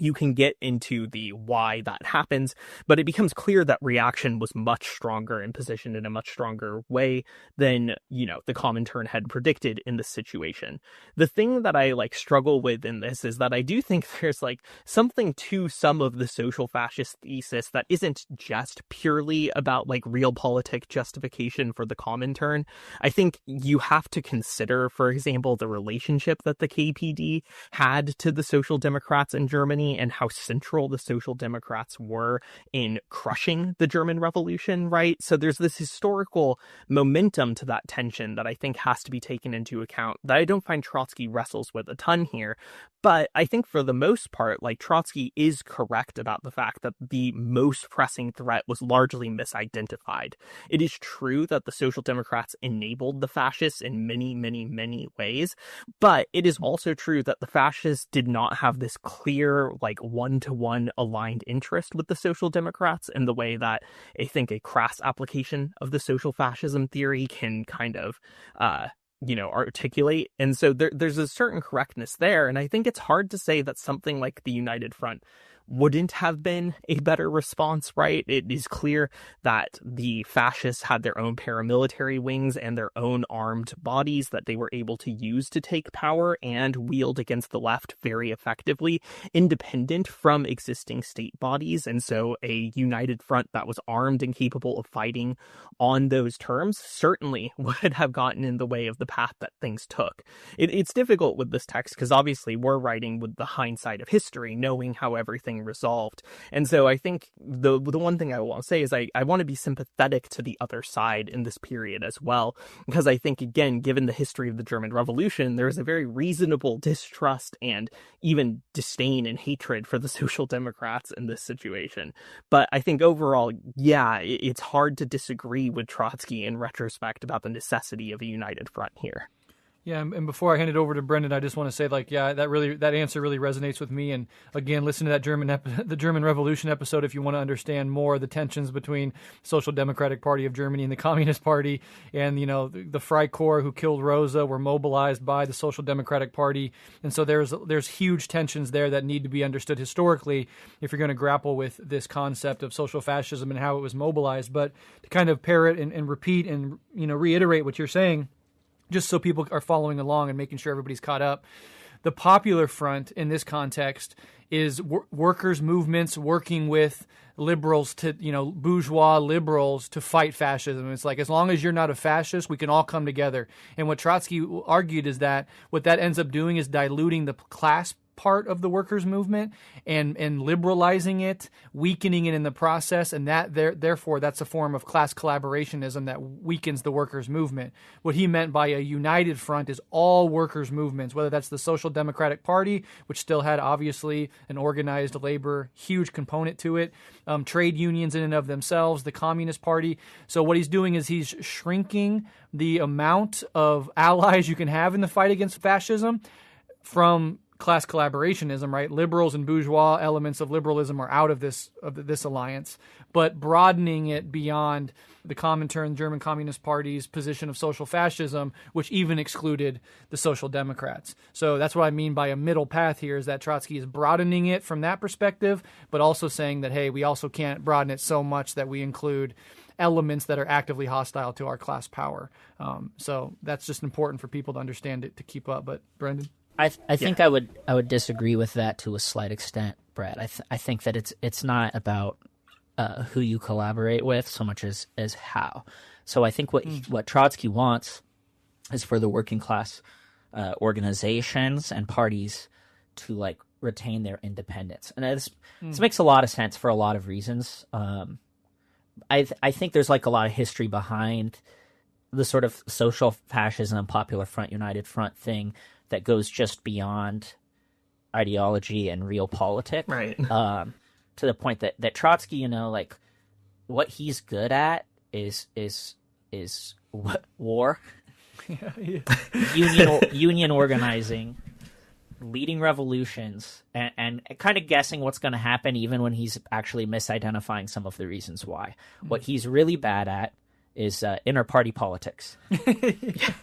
You can get into the why that happens, but it becomes clear that reaction was much stronger and positioned in a much stronger way than, the Comintern had predicted in this situation. The thing that I struggle with in this is that I do think there's something to some of the social fascist thesis that isn't just purely about realpolitik justification for the Comintern. I think you have to consider, for example, the relationship that the KPD had to the Social Democrats in Germany and how central the Social Democrats were in crushing the German Revolution, right? So there's this historical momentum to that tension that I think has to be taken into account that I don't find Trotsky wrestles with a ton here. But I think for the most part, Trotsky is correct about the fact that the most pressing threat was largely misidentified. It is true that the Social Democrats enabled the fascists in many, many, many ways, but it is also true that the fascists did not have this clear, one-to-one aligned interest with the Social Democrats in the way that I think a crass application of the social fascism theory can kind of articulate. And so there's a certain correctness there. And I think it's hard to say that something like the United Front wouldn't have been a better response, right? It is clear that the fascists had their own paramilitary wings and their own armed bodies that they were able to use to take power and wield against the left very effectively, independent from existing state bodies. And so a united front that was armed and capable of fighting on those terms certainly would have gotten in the way of the path that things took. It's difficult with this text because obviously we're writing with the hindsight of history, knowing how everything resolved. And so I think the one thing I want to say is I want to be sympathetic to the other side in this period as well, because I think, again, given the history of the German Revolution, there is a very reasonable distrust and even disdain and hatred for the Social Democrats in this situation. But I think overall, it's hard to disagree with Trotsky in retrospect about the necessity of a united front here. Yeah, and before I hand it over to Brendan, I just want to say, that answer really resonates with me. And again, listen to that the German Revolution episode if you want to understand more the tensions between Social Democratic Party of Germany and the Communist Party. And the Freikorps who killed Rosa were mobilized by the Social Democratic Party, and so there's huge tensions there that need to be understood historically if you're going to grapple with this concept of social fascism and how it was mobilized. But to kind of parrot and repeat and reiterate what you're saying, just so people are following along and making sure everybody's caught up. The Popular Front in this context is workers' movements working with liberals to, bourgeois liberals to fight fascism. It's as long as you're not a fascist, we can all come together. And what Trotsky argued is that what that ends up doing is diluting the class part of the workers' movement and liberalizing it, weakening it in the process, and that therefore that's a form of class collaborationism that weakens the workers' movement. What he meant by a united front is all workers' movements, whether that's the Social Democratic Party, which still had obviously an organized labor, huge component to it, trade unions in and of themselves, the Communist Party. So what he's doing is he's shrinking the amount of allies you can have in the fight against fascism from class collaborationism, right? Liberals and bourgeois elements of liberalism are out of this alliance, but broadening it beyond the Comintern, German Communist Party's position of social fascism, which even excluded the Social Democrats. So that's what I mean by a middle path here, is that Trotsky is broadening it from that perspective, but also saying that, hey, we also can't broaden it so much that we include elements that are actively hostile to our class power. So that's just important for people to understand it, to keep up. But Brendan? I think I would disagree with that to a slight extent, Brett. I think that it's not about who you collaborate with so much as how. So I think what Trotsky wants is for the working class organizations and parties to retain their independence, and this makes a lot of sense for a lot of reasons. I think there's a lot of history behind the sort of social fascism, Popular Front, United Front thing that goes just beyond ideology and real politics, right? To the point that Trotsky, what he's good at is war, union organizing, leading revolutions, and kind of guessing what's going to happen, even when he's actually misidentifying some of the reasons why. What he's really bad at is inter-party politics,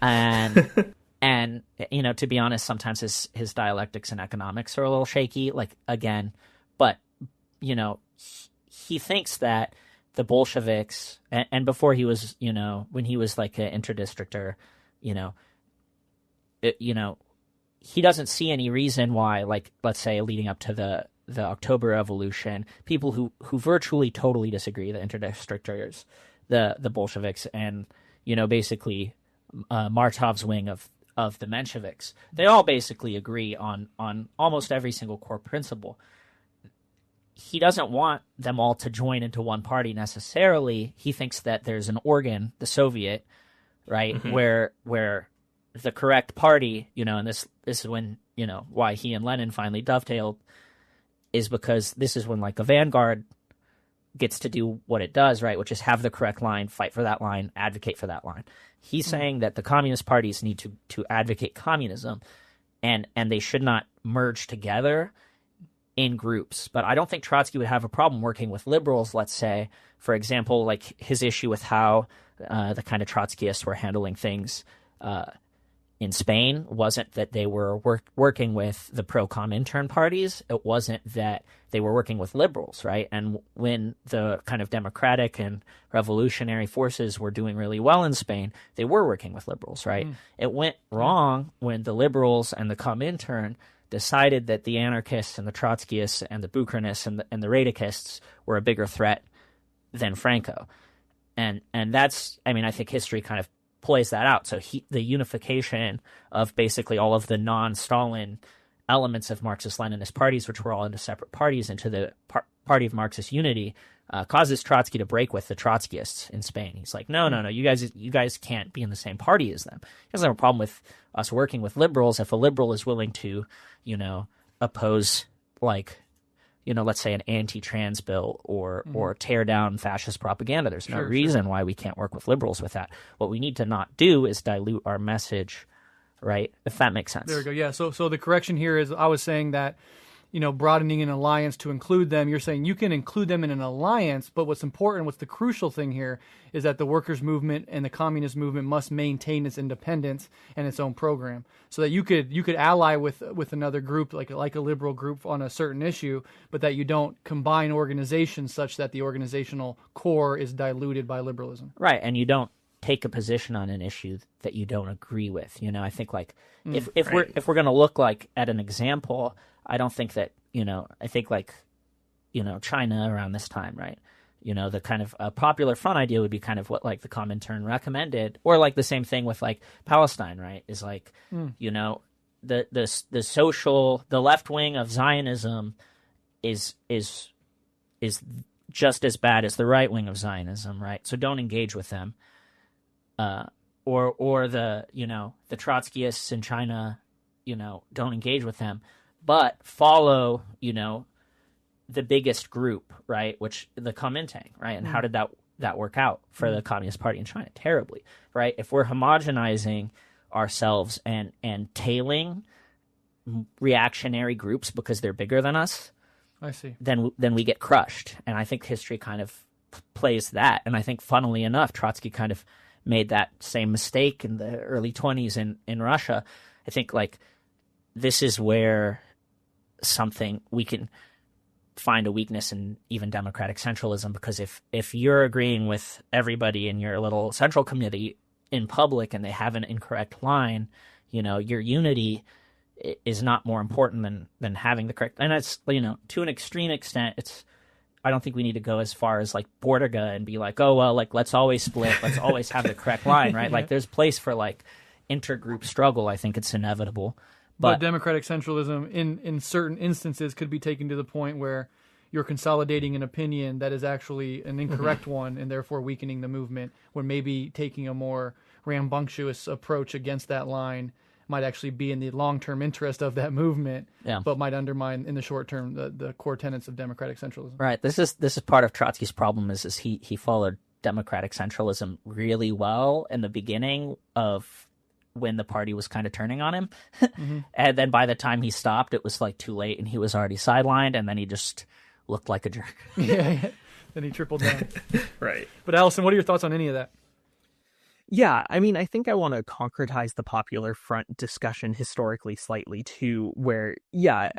and And, to be honest, sometimes his dialectics and economics are a little shaky, but, he thinks that the Bolsheviks, and before he was, when he was like an interdistrictor, he doesn't see any reason why, like, let's say leading up to the October Revolution, people who virtually totally disagree, the interdistrictors, the Bolsheviks, and, basically Martov's wing of the Mensheviks, they all basically agree on almost every single core principle. He doesn't want them all to join into one party necessarily. He thinks that there's an organ, the Soviet, right, where the correct party, and this is when, why he and Lenin finally dovetailed, is because this is when, like, a vanguard gets to do what it does, right, which is have the correct line, fight for that line, advocate for that line. He's saying that the communist parties need to advocate communism, and they should not merge together in groups. But I don't think Trotsky would have a problem working with liberals, let's say, for example, like his issue with how the kind of Trotskyists were handling things in Spain wasn't that they were working with the pro-Comintern parties. It wasn't that they were working with liberals, right? And when the kind of democratic and revolutionary forces were doing really well in Spain, they were working with liberals, right? It went wrong when the liberals and the Comintern decided that the anarchists and the Trotskyists and the Buchranists and the Radikists were a bigger threat than Franco. And that's, I think history kind of plays that out. So the unification of basically all of the non-Stalin elements of Marxist-Leninist parties, which were all into separate parties, into the party of Marxist unity, causes Trotsky to break with the Trotskyists in Spain. He's like, no, you guys can't be in the same party as them. He doesn't have a problem with us working with liberals if a liberal is willing to, oppose, like, let's say an anti-trans bill or tear down fascist propaganda. There's no reason why we can't work with liberals with that. What we need to not do is dilute our message, right? If that makes sense. There we go. Yeah. So the correction here is I was saying that, broadening an alliance to include them. You're saying you can include them in an alliance, but what's important, what's the crucial thing here is that the workers' movement and the communist movement must maintain its independence and its own program, so that you could ally with another group like a liberal group on a certain issue, but that you don't combine organizations such that the organizational core is diluted by liberalism. Right, and you don't take a position on an issue that you don't agree with. I think like if we're going to look like at an example, I don't think that, I think like, China around this time, right? The kind of popular front idea would be kind of what like the Comintern recommended, or like the same thing with like Palestine, right? Is like, the social, the left wing of Zionism is just as bad as the right wing of Zionism, right? So don't engage with them. Or the the Trotskyists in China, don't engage with them, but follow the biggest group, right? Which the Kuomintang, right? And how did that work out for the Communist Party in China? Terribly, right? If we're homogenizing ourselves and tailing reactionary groups because they're bigger than us, I see. Then we get crushed, and I think history kind of plays that. And I think, funnily enough, Trotsky kind of made that same mistake in the early 1920s in Russia. I think like this is where we can find a weakness in even democratic centralism, because if you're agreeing with everybody in your little central committee in public and they have an incorrect line, your unity is not more important than having the correct. And it's, to an extreme extent, I don't think we need to go as far as like Bortega and be like, oh, well, like, let's always split. Let's always have the correct line, right? Like there's place for like intergroup struggle. I think it's inevitable. But democratic centralism in certain instances could be taken to the point where you're consolidating an opinion that is actually an incorrect one, and therefore weakening the movement, when maybe taking a more rambunctious approach against that line might actually be in the long-term interest of that movement, but might undermine in the short term the core tenets of democratic centralism. Right. This is part of Trotsky's problem is he followed democratic centralism really well in the beginning of when the party was kind of turning on him. And then by the time he stopped, it was like too late and he was already sidelined, and then he just looked like a jerk. Yeah. Then he tripled down. Right. But Alyson, what are your thoughts on any of that? Yeah, I mean, I think I want to concretize the Popular Front discussion historically slightly too, where, yeah,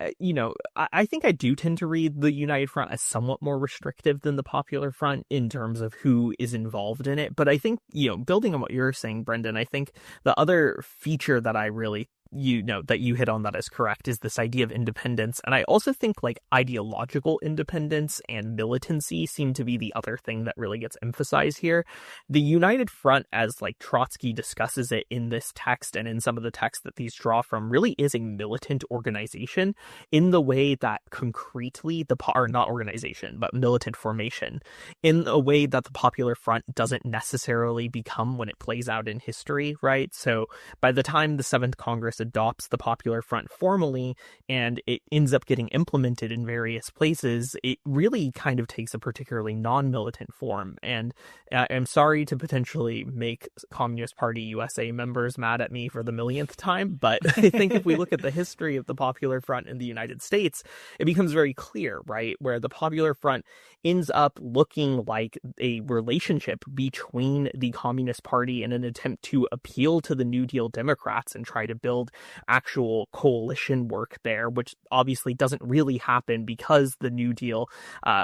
I think I do tend to read the United Front as somewhat more restrictive than the Popular Front in terms of who is involved in it. But I think, building on what you're saying, Brendan, I think the other feature that I really that you hit on that is correct is this idea of independence. And I also think like ideological independence and militancy seem to be the other thing that really gets emphasized here. The United Front, as like Trotsky discusses it in this text and in some of the texts that these draw from, really is a militant organization in the way that concretely not organization, but militant formation, in a way that the Popular Front doesn't necessarily become when it plays out in history, right? So by the time the Seventh Congress adopts the Popular Front formally and it ends up getting implemented in various places, it really kind of takes a particularly non-militant form. And I'm sorry to potentially make Communist Party USA members mad at me for the millionth time, but I think if we look at the history of the Popular Front in the United States, it becomes very clear, right, where the Popular Front ends up looking like a relationship between the Communist Party in an attempt to appeal to the New Deal Democrats and try to build actual coalition work there, which obviously doesn't really happen because the New Deal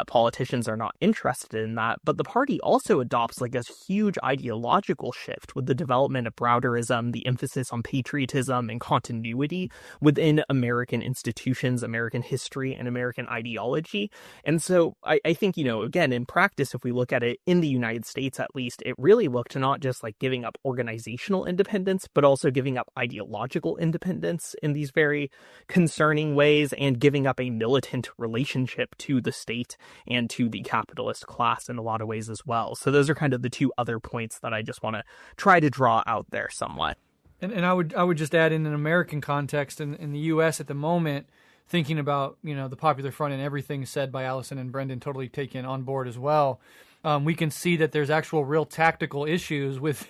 politicians are not interested in that. But the party also adopts like a huge ideological shift with the development of Browderism, the emphasis on patriotism and continuity within American institutions, American history, and American ideology. And so I think, again, in practice, if we look at it in the United States, at least, it really looked to not just like giving up organizational independence, but also giving up ideological independence in these very concerning ways and giving up a militant relationship to the state and to the capitalist class in a lot of ways as well. So those are kind of the two other points that I just want to try to draw out there somewhat. And I would just add in an American context in the U.S. at the moment, thinking about the Popular Front and everything said by Alyson and Brendan, totally taken on board as well. We can see that there's actual real tactical issues with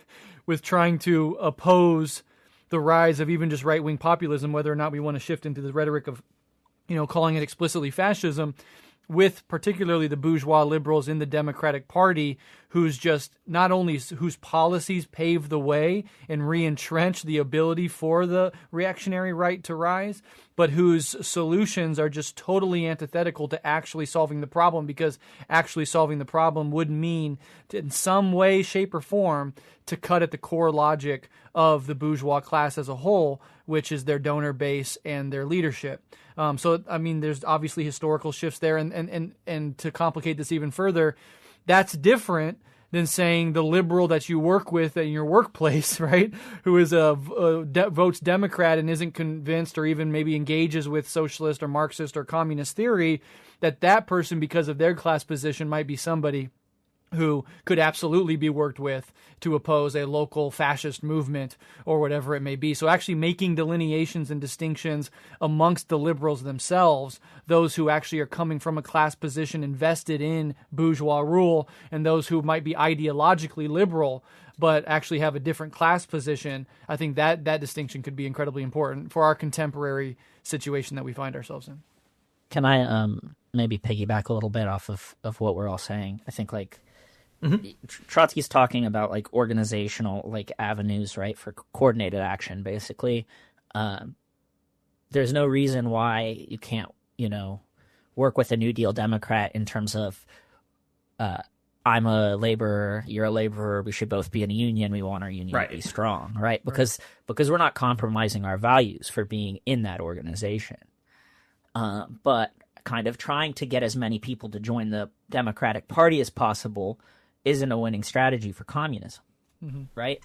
trying to oppose the rise of even just right-wing populism, whether or not we want to shift into the rhetoric of, calling it explicitly fascism, with particularly the bourgeois liberals in the Democratic Party, whose policies pave the way and re-entrench the ability for the reactionary right to rise, but whose solutions are just totally antithetical to actually solving the problem, because actually solving the problem would mean, in some way, shape, or form, to cut at the core logic of the bourgeois class as a whole, which is their donor base and their leadership. So, I mean, there's obviously historical shifts there, and to complicate this even further, that's different than saying the liberal that you work with in your workplace, right, who is votes Democrat and isn't convinced or even maybe engages with socialist or Marxist or communist theory, that person, because of their class position, might be somebody who could absolutely be worked with to oppose a local fascist movement or whatever it may be. So actually making delineations and distinctions amongst the liberals themselves, those who actually are coming from a class position invested in bourgeois rule, and those who might be ideologically liberal but actually have a different class position, I think that distinction could be incredibly important for our contemporary situation that we find ourselves in. Can I maybe piggyback a little bit off of what we're all saying? I think Trotsky's talking about like organizational like avenues, right, for coordinated action. Basically, there's no reason why you can't, work with a New Deal Democrat in terms of I'm a laborer, you're a laborer, we should both be in a union, we want our union to be strong, right? Because we're not compromising our values for being in that organization, but kind of trying to get as many people to join the Democratic Party as possible isn't a winning strategy for communism, right?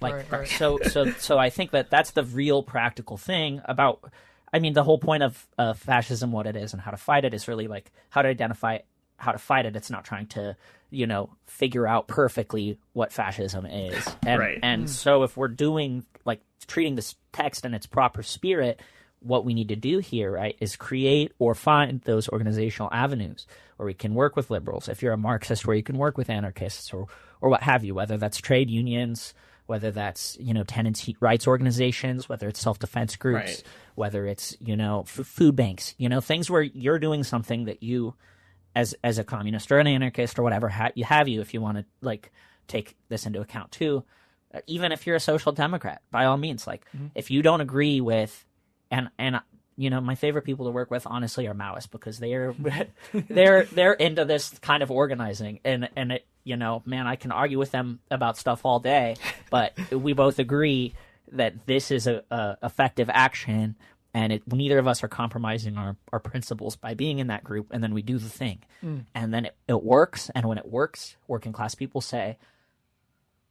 So I think that's the real practical thing about. I mean, the whole point of fascism, what it is, and how to fight it is really like how to identify how to fight it. It's not trying to figure out perfectly what fascism is, and so if we're doing like treating this text in its proper spirit, what we need to do here, right, is create or find those organizational avenues where we can work with liberals. If you're a Marxist, where you can work with anarchists or what have you, whether that's trade unions, whether that's, tenants' rights organizations, whether it's self-defense groups, whether it's, food banks, things where you're doing something that you, as a communist or an anarchist or whatever, if you want to like take this into account too, even if you're a social democrat, by all means, like if you don't agree with, and my favorite people to work with, honestly, are Maoists, because they're into this kind of organizing, and it, man, I can argue with them about stuff all day, but we both agree that this is a effective action, and neither of us are compromising our principles by being in that group, and then we do the thing, and then it works, and when it works, working class people say,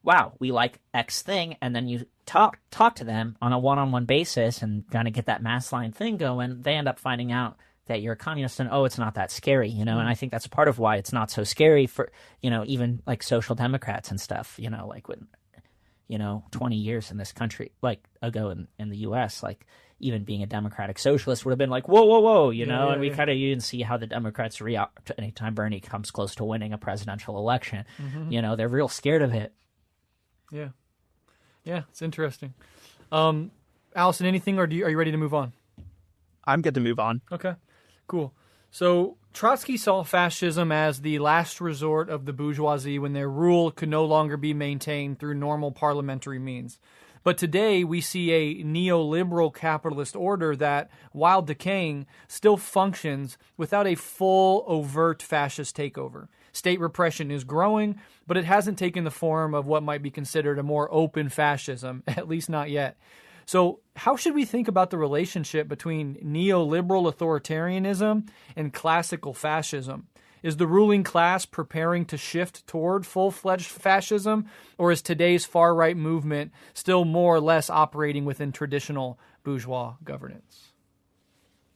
wow, we like X thing, and then you talk to them on a one-on-one basis and kind of get that mass line thing going, they end up finding out that you're a communist, and it's not that scary, and I think that's part of why it's not so scary for, even like social democrats and stuff, like when, 20 years in this country, like ago in the US, like even being a democratic socialist would have been like, whoa, and we kind of even see how the Democrats react anytime Bernie comes close to winning a presidential election. They're real scared of it. Yeah, it's interesting. Alyson, anything, or are you ready to move on? I'm good to move on. Okay, cool. So Trotsky saw fascism as the last resort of the bourgeoisie when their rule could no longer be maintained through normal parliamentary means. But today we see a neoliberal capitalist order that, while decaying, still functions without a full, overt fascist takeover. State repression is growing, but it hasn't taken the form of what might be considered a more open fascism, at least not yet. So how should we think about the relationship between neoliberal authoritarianism and classical fascism? Is the ruling class preparing to shift toward full-fledged fascism, or is today's far-right movement still more or less operating within traditional bourgeois governance?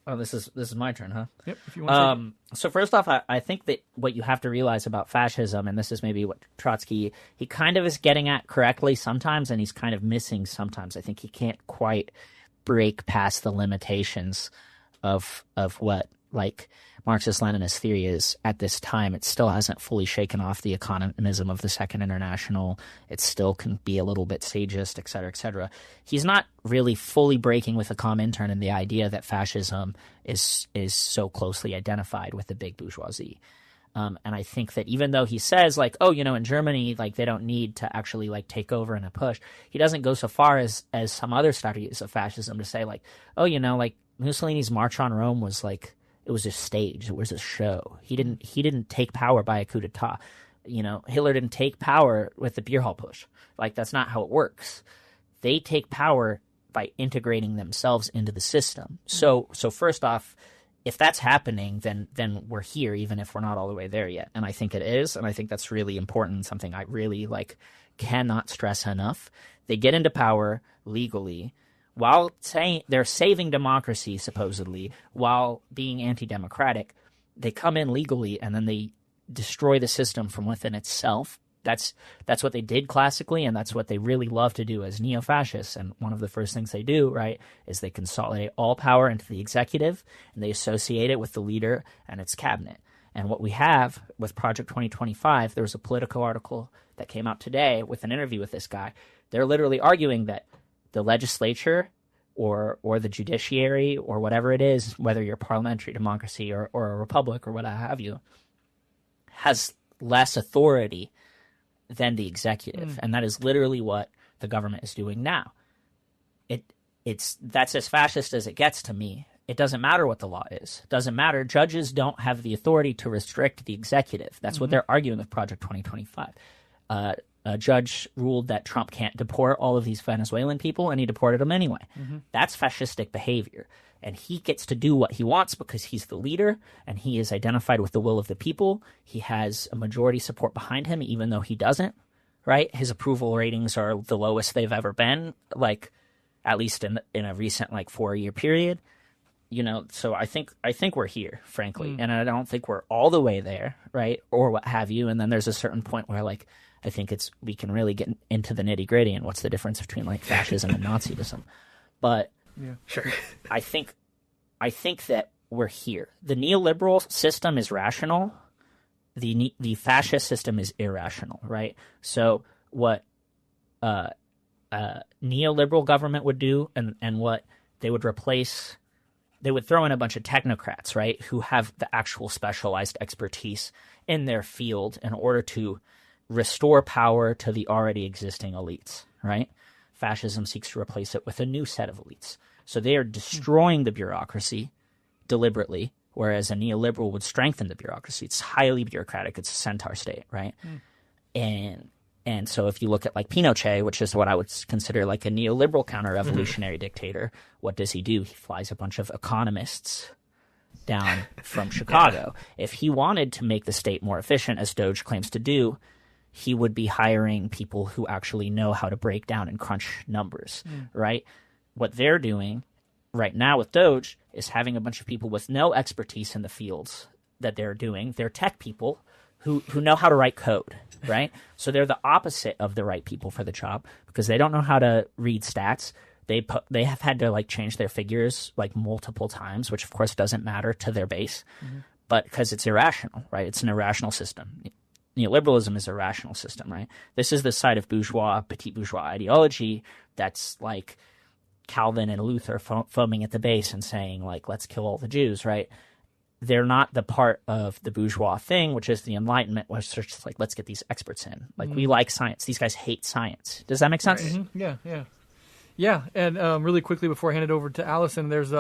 Oh, this is my turn, huh? Yep. If you want to. So first off, I think that what you have to realize about fascism, and this is maybe what Trotsky, he kind of is getting at correctly sometimes, and he's kind of missing sometimes. I think he can't quite break past the limitations of what, like, Marxist-Leninist theory is at this time. It still hasn't fully shaken off the economism of the Second International. It still can be a little bit sagist, et cetera, et cetera. He's not really fully breaking with the Comintern in the idea that fascism is so closely identified with the big bourgeoisie. And I think that even though he says, like, in Germany, like, they don't need to actually, like, take over in a push, he doesn't go so far as some other studies of fascism to say, like, like, Mussolini's March on Rome was, like, it was a stage. It was a show. He didn't take power by a coup d'etat. Hitler didn't take power with the beer hall push. Like, that's not how it works. They take power by integrating themselves into the system. So first off, if that's happening, then we're here, even if we're not all the way there yet. And I think it is, and I think that's really important, something I really, cannot stress enough. They get into power legally, while saying they're saving democracy, supposedly, while being anti-democratic. They come in legally, and then they destroy the system from within itself. That's what they did classically, and that's what they really love to do as neo-fascists. And one of the first things they do, right, is they consolidate all power into the executive, and they associate it with the leader and its cabinet. And what we have with Project 2025, there was a Politico article that came out today with an interview with this guy. They're literally arguing that the legislature or the judiciary or whatever it is, whether you're parliamentary democracy or a republic or what have you, has less authority than the executive. And that is literally what the government is doing now. That's as fascist as it gets to me. It doesn't matter what the law is. It doesn't matter. Judges don't have the authority to restrict the executive. That's what they're arguing with Project 2025. A judge ruled that Trump can't deport all of these Venezuelan people, and he deported them anyway. That's fascistic behavior. And he gets to do what he wants because he's the leader, and he is identified with the will of the people. He has a majority support behind him, even though he doesn't, right? His approval ratings are the lowest they've ever been, at least in a recent, 4-year period. So I think we're here, frankly. And I don't think we're all the way there, right? Or what have you. And then there's a certain point where, I think we can really get into the nitty gritty and what's the difference between fascism and Nazism. But yeah, sure. I think that we're here. The neoliberal system is rational. The fascist system is irrational, right? So what neoliberal government would do and what they would replace, they would throw in a bunch of technocrats, right, who have the actual specialized expertise in their field in order to restore power to the already existing elites, right? Fascism seeks to replace it with a new set of elites. So they are destroying the bureaucracy deliberately, whereas a neoliberal would strengthen the bureaucracy. It's highly bureaucratic. It's a centaur state, right? And so if you look at like Pinochet, which is what I would consider like a neoliberal counter-revolutionary dictator, what does he do? He flies a bunch of economists down from Chicago. If he wanted to make the state more efficient, as Doge claims to do, he would be hiring people who actually know how to break down and crunch numbers, right? What they're doing right now with Doge is having a bunch of people with no expertise in the fields that they're doing. They're tech people who know how to write code, right? So they're the opposite of the right people for the job because they don't know how to read stats. They have had to like change their figures like multiple times, which of course doesn't matter to their base, but because it's irrational, right? It's an irrational system. Neoliberalism is a rational system, right? This is the side of petite bourgeois ideology that's like Calvin and Luther foaming at the base and saying like, let's kill all the Jews, right? They're not the part of the bourgeois thing, which is the Enlightenment, where it's just like, let's get these experts in. Like, we like science. These guys hate science. Does that make sense? Yeah, and really quickly before I hand it over to Alyson, there's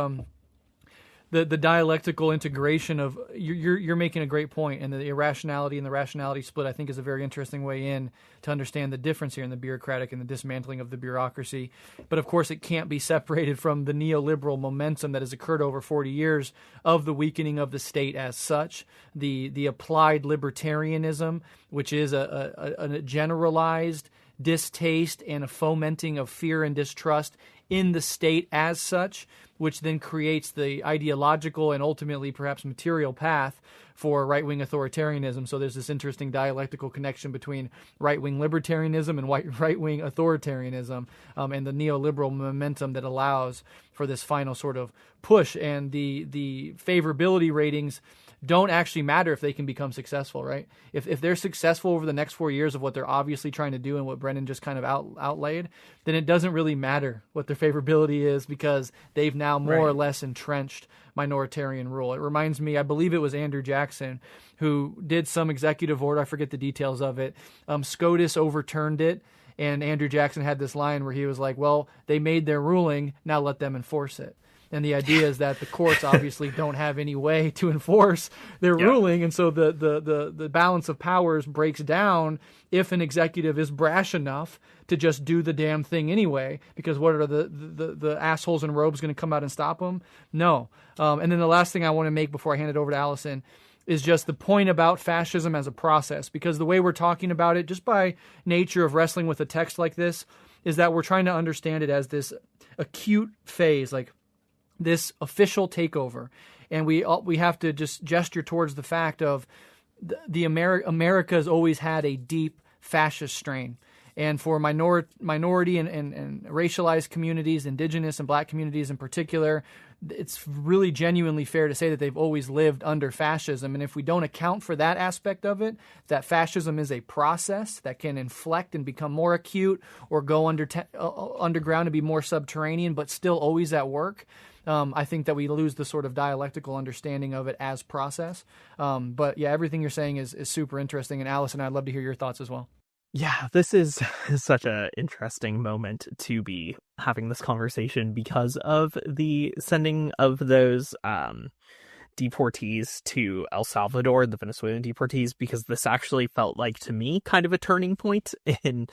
the dialectical integration of you're making a great point, and the irrationality and the rationality split I think is a very interesting way in to understand the difference here in the bureaucratic and the dismantling of the bureaucracy. But of course, it can't be separated from the neoliberal momentum that has occurred over 40 years of the weakening of the state as such, the applied libertarianism, which is a generalized distaste and a fomenting of fear and distrust in the state as such, which then creates the ideological and ultimately perhaps material path for right-wing authoritarianism. So there's this interesting dialectical connection between right-wing libertarianism and right-wing authoritarianism, and the neoliberal momentum that allows for this final sort of push. And the favorability ratings don't actually matter if they can become successful, right? If they're successful over the next 4 years of what they're obviously trying to do and what Brendan just kind of outlaid, then it doesn't really matter what their favorability is because they've now more or less entrenched minoritarian rule. It reminds me, I believe it was Andrew Jackson who did some executive order. I forget the details of it. SCOTUS overturned it, and Andrew Jackson had this line where he was like, well, they made their ruling, now let them enforce it. And the idea is that the courts obviously don't have any way to enforce their ruling, and so the balance of powers breaks down if an executive is brash enough to just do the damn thing anyway. Because what are the assholes in robes going to come out and stop them? No. And then the last thing I want to make before I hand it over to Alyson is just the point about fascism as a process. Because the way we're talking about it, just by nature of wrestling with a text like this, is that we're trying to understand it as this acute phase, like this official takeover, and we have to just gesture towards the fact of America has always had a deep fascist strain, and for minority and racialized communities, indigenous and black communities in particular, it's really genuinely fair to say that they've always lived under fascism. And if we don't account for that aspect of it, that fascism is a process that can inflect and become more acute or go underground and be more subterranean, but still always at work. I think that we lose the sort of dialectical understanding of it as process. But yeah, everything you're saying is super interesting. And Alyson, I'd love to hear your thoughts as well. Yeah, this is such an interesting moment to be having this conversation because of the sending of those deportees to El Salvador, the Venezuelan deportees, because this actually felt like, to me, kind of a turning point in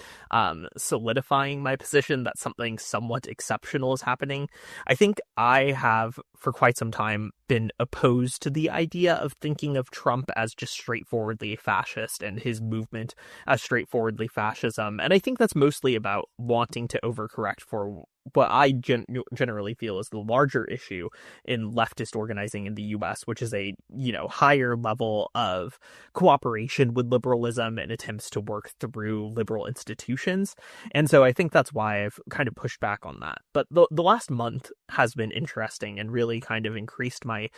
solidifying my position that something somewhat exceptional is happening. I think I have, for quite some time, been opposed to the idea of thinking of Trump as just straightforwardly fascist and his movement as straightforwardly fascism. And I think that's mostly about wanting to overcorrect for what I generally feel is the larger issue in leftist organizing in the U.S., which is a, higher level of cooperation with liberalism and attempts to work through liberal institutions. And so I think that's why I've kind of pushed back on that. But the last month has been interesting and really kind of increased my my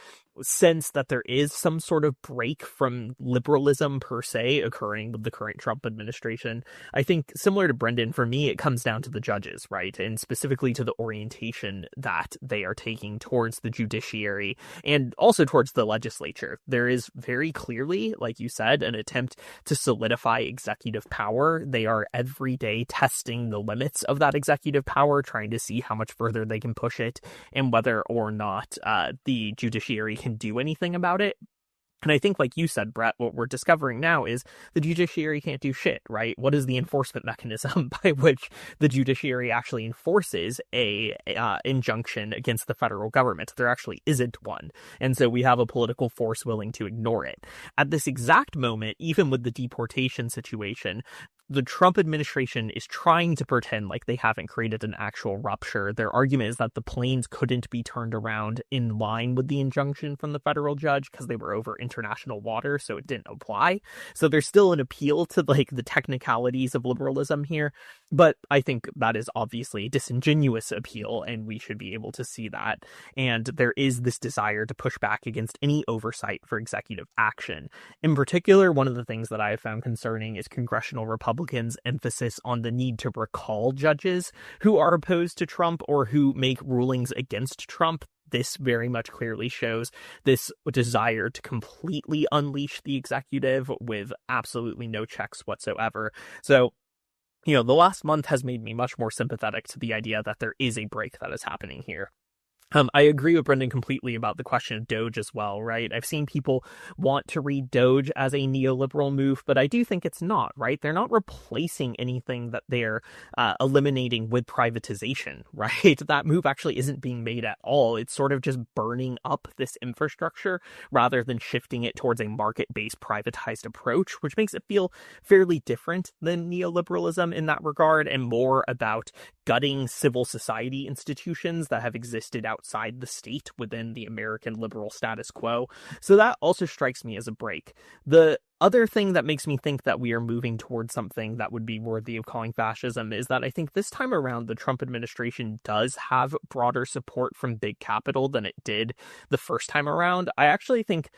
sense that there is some sort of break from liberalism per se occurring with the current Trump administration. I think, similar to Brendan, for me, it comes down to the judges, right? And specifically to the orientation that they are taking towards the judiciary and also towards the legislature. There is very clearly, like you said, an attempt to solidify executive power. They are every day testing the limits of that executive power, trying to see how much further they can push it and whether or not the judiciary can do anything about it. And I think, like you said, Brett, what we're discovering now is the judiciary can't do shit, right? What is the enforcement mechanism by which the judiciary actually enforces a injunction against the federal government? There actually isn't one. And so we have a political force willing to ignore it. At this exact moment, even with the deportation situation, the Trump administration is trying to pretend like they haven't created an actual rupture. Their argument is that the planes couldn't be turned around in line with the injunction from the federal judge because they were over international water, so it didn't apply. So there's still an appeal to like the technicalities of liberalism here, but I think that is obviously a disingenuous appeal, and we should be able to see that. And there is this desire to push back against any oversight for executive action. In particular, one of the things that I have found concerning is congressional Republicans' emphasis on the need to recall judges who are opposed to Trump or who make rulings against Trump. This very much clearly shows this desire to completely unleash the executive with absolutely no checks whatsoever. So, you know, the last month has made me much more sympathetic to the idea that there is a break that is happening here. I agree with Brendan completely about the question of Doge as well, right? I've seen people want to read Doge as a neoliberal move, but I do think it's not, right? They're not replacing anything that they're eliminating with privatization, right? That move actually isn't being made at all. It's sort of just burning up this infrastructure rather than shifting it towards a market-based privatized approach, which makes it feel fairly different than neoliberalism in that regard and more about gutting civil society institutions that have existed outside the state within the American liberal status quo. So that also strikes me as a break. The other thing that makes me think that we are moving towards something that would be worthy of calling fascism is that I think this time around the Trump administration does have broader support from big capital than it did the first time around. I actually think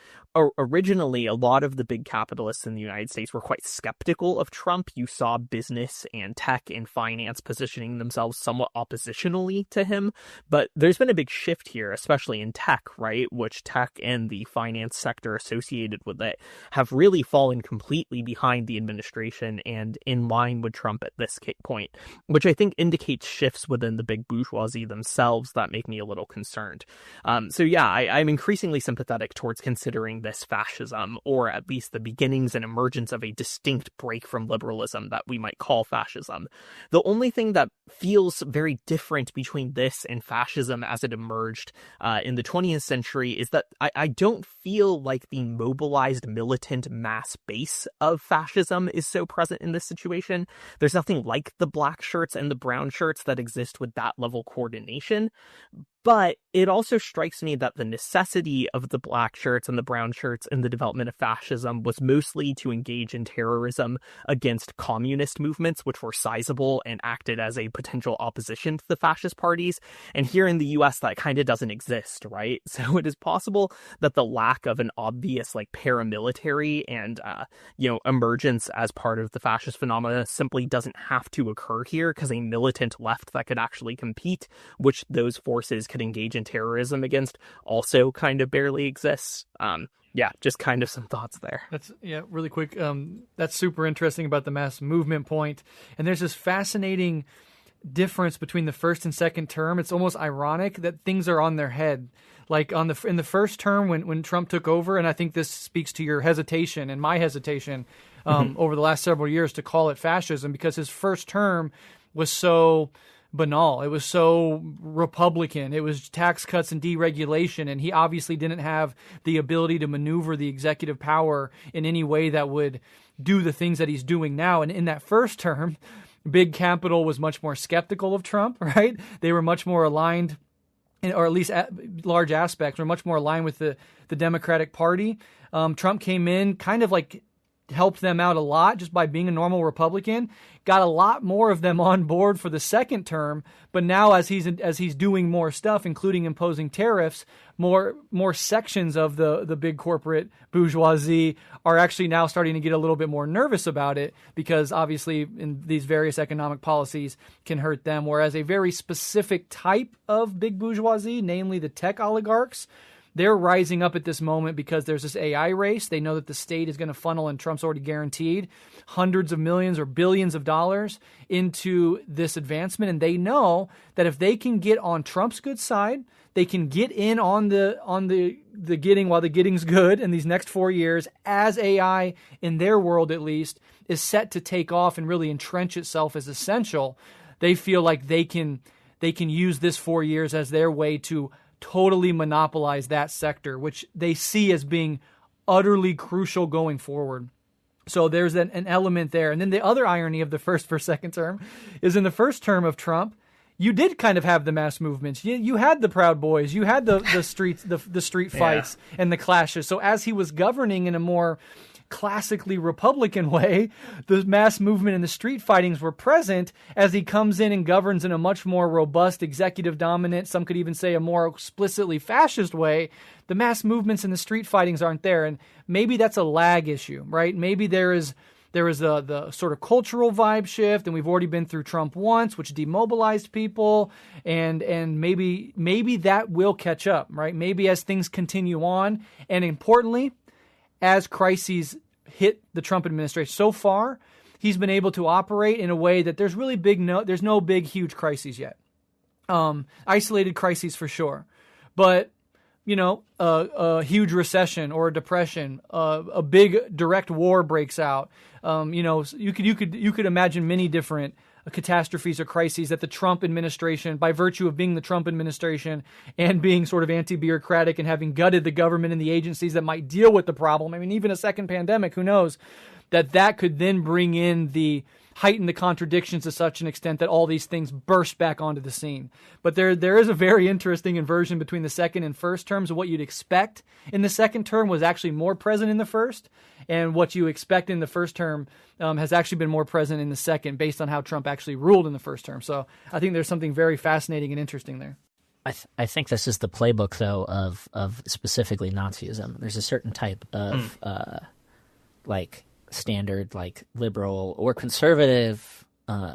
originally a lot of the big capitalists in the United States were quite skeptical of Trump. You saw business and tech and finance positioning themselves somewhat oppositionally to him, but there's been a big shift here, especially in tech, right? Which tech and the finance sector associated with it have really fallen completely behind the administration and in line with Trump at this point, which I think indicates shifts within the big bourgeoisie themselves that make me a little concerned. So yeah, I'm increasingly sympathetic towards considering this fascism, or at least the beginnings and emergence of a distinct break from liberalism that we might call fascism. The only thing that feels very different between this and fascism as it emerged in the 20th century is that I don't feel like the mobilized militant mass base of fascism is so present in this situation. There's nothing like the black shirts and the brown shirts that exist with that level coordination. But it also strikes me that the necessity of the black shirts and the brown shirts in the development of fascism was mostly to engage in terrorism against communist movements, which were sizable and acted as a potential opposition to the fascist parties. And here in the US, that kind of doesn't exist, right? So it is possible that the lack of an obvious like paramilitary and, emergence as part of the fascist phenomena simply doesn't have to occur here because a militant left that could actually compete, which those forces could engage in terrorism against, also kind of barely exists. Just kind of some thoughts there. Really quick. That's super interesting about the mass movement point. And there's this fascinating difference between the first and second term. It's almost ironic that things are on their head. Like in the first term when Trump took over, and I think this speaks to your hesitation and my hesitation over the last several years to call it fascism, because his first term was so banal. It was so Republican. It was tax cuts and deregulation, and he obviously didn't have the ability to maneuver the executive power in any way that would do the things that he's doing now. And in that first term, big capital was much more skeptical of Trump, right? They were much more aligned, or at least large aspects were much more aligned with the Democratic Party. Trump came in kind of like helped them out a lot just by being a normal Republican, got a lot more of them on board for the second term. But now as he's doing more stuff, including imposing tariffs, more sections of the big corporate bourgeoisie are actually now starting to get a little bit more nervous about it, because obviously in these various economic policies can hurt them. Whereas a very specific type of big bourgeoisie, namely the tech oligarchs, they're rising up at this moment because there's this AI race. They know that the state is going to funnel, and Trump's already guaranteed, hundreds of millions or billions of dollars into this advancement. And they know that if they can get on Trump's good side, they can get in on the getting while the getting's good in these next 4 years, as AI, in their world at least, is set to take off and really entrench itself as essential. They feel like they can use this 4 years as their way to totally monopolize that sector, which they see as being utterly crucial going forward. So there's an element there. And then the other irony of the first for second term is, in the first term of Trump, you did kind of have the mass movements. You had the Proud Boys. You had the streets, the street fights and the clashes. So as he was governing in a more classically Republican way, the mass movement and the street fightings were present. As he comes in and governs in a much more robust, executive dominant, some could even say a more explicitly fascist way, the mass movements and the street fightings aren't there. And maybe that's a lag issue, right? Maybe there is the sort of cultural vibe shift, and we've already been through Trump once, which demobilized people, and maybe that will catch up, right? Maybe as things continue on, and importantly, as crises hit the Trump administration. So far, he's been able to operate in a way that there's no big, huge crises yet. Isolated crises for sure. But, a huge recession or a depression, a big direct war breaks out. You could imagine many different catastrophes or crises that the Trump administration, by virtue of being the Trump administration and being sort of anti-bureaucratic and having gutted the government and the agencies that might deal with the problem. I mean, even a second pandemic, who knows, that could then bring in heighten the contradictions to such an extent that all these things burst back onto the scene. But there is a very interesting inversion between the second and first terms. Of what you'd expect in the second term was actually more present in the first, and what you expect in the first term has actually been more present in the second, based on how Trump actually ruled in the first term. So I think there's something very fascinating and interesting there. I think this is the playbook, though, of specifically Nazism. There's a certain type of standard, liberal or conservative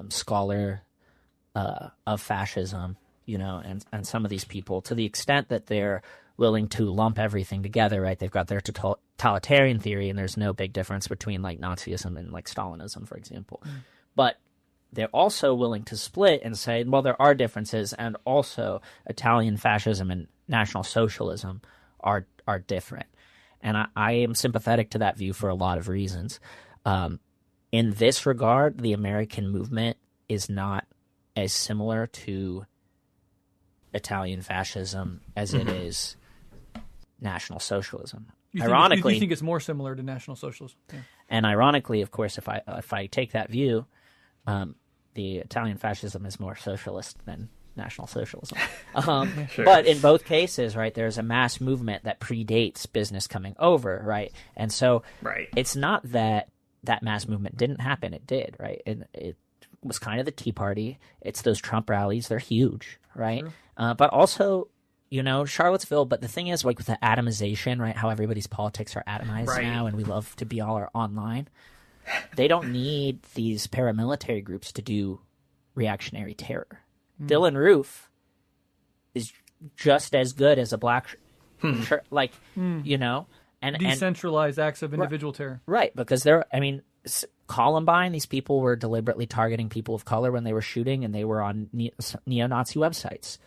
scholar of fascism, and some of these people, to the extent that they're willing to lump everything together, right? They've got their totalitarian theory, and there's no big difference between Nazism and Stalinism, for example. But they're also willing to split and say, well, there are differences, and also Italian fascism and National Socialism are different. And I am sympathetic to that view for a lot of reasons. In this regard, the American movement is not as similar to Italian fascism as it is National Socialism. You think it's more similar to National Socialism? Yeah. And ironically, of course, if I take that view, the Italian fascism is more socialist than National Socialism. Sure. But in both cases, right, there's a mass movement that predates business coming over, right? And so it's not that mass movement didn't happen. It did, right? And it was kind of the Tea Party. It's those Trump rallies. They're huge, right? Sure. But also, Charlottesville. But the thing is, with the atomization, right, how everybody's politics are atomized now, and we love to be all online. They don't need these paramilitary groups to do reactionary terror. Dylan Roof is just as good as a black and decentralized acts of individual terror. Right, because Columbine, these people were deliberately targeting people of color when they were shooting, and they were on neo-Nazi websites.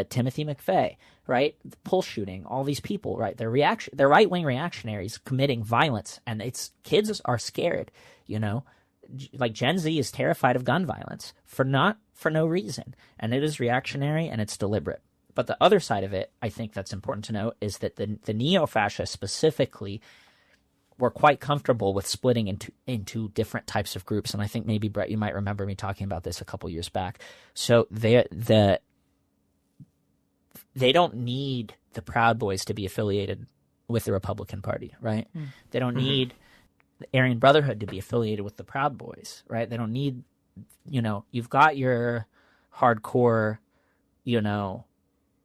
Timothy McVeigh, right? The Pulse shooting, all these people, right? They're right-wing reactionaries committing violence, and kids are scared, Gen Z is terrified of gun violence for no reason, and it is reactionary and it's deliberate. But the other side of it, I think that's important to note, is that the neo-fascists specifically were quite comfortable with splitting into different types of groups, and I think maybe, Brett, you might remember me talking about this a couple years back. So they don't need the Proud Boys to be affiliated with the Republican Party, right? They don't need the Aryan Brotherhood to be affiliated with the Proud Boys, right? They don't need, you've got your hardcore,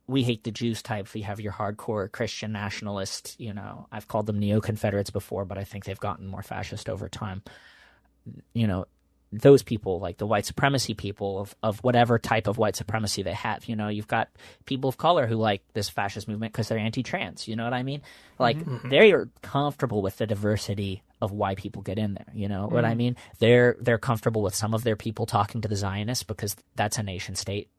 we hate the Jews type. You have your hardcore Christian nationalist, I've called them neo-Confederates before, but I think they've gotten more fascist over time. Those people, like the white supremacy people of whatever type of white supremacy they have, you've got people of color who like this fascist movement because they're anti-trans, you know what I mean? Like they are comfortable with the diversity of why people get in there, you know what I mean? They're comfortable with some of their people talking to the Zionists because that's a nation state,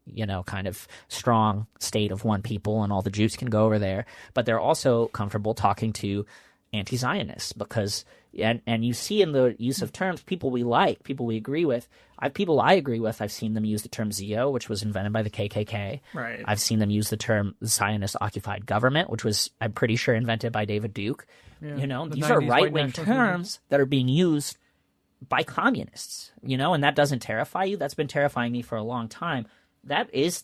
kind of strong state of one people and all the Jews can go over there. But they're also comfortable talking to anti-Zionists because and you see in the use of terms people we like, people we agree with. People I agree with, I've seen them use the term Zio, which was invented by the KKK. Right. I've seen them use the term Zionist occupied government, which was, I'm pretty sure, invented by David Duke. Yeah, These are right-wing terms that are being used by communists, and that doesn't terrify you. That's been terrifying me for a long time. That is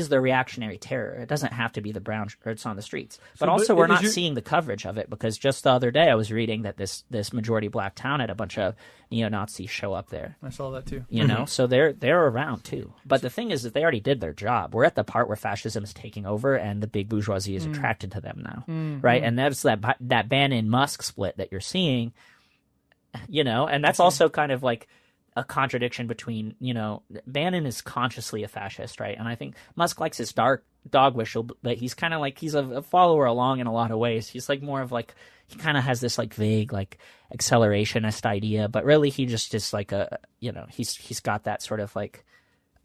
the reactionary terror. It doesn't have to be the brown shirts on the streets. But also we're not seeing the coverage of it because just the other day I was reading that this majority black town had a bunch of neo-Nazis show up there. I saw that too. So they're around too. But the thing is that they already did their job. We're at the part where fascism is taking over and the big bourgeoisie is attracted to them now. Right? And that's that Bannon-Musk split that you're seeing, and that's also kind of like a contradiction between, Bannon is consciously a fascist, right? And I think Musk likes his dark dog whistle, but he's kind of like, he's a follower along in a lot of ways. He's like more of like, he kind of has this like vague like accelerationist idea, but really he just is like he's got that sort of like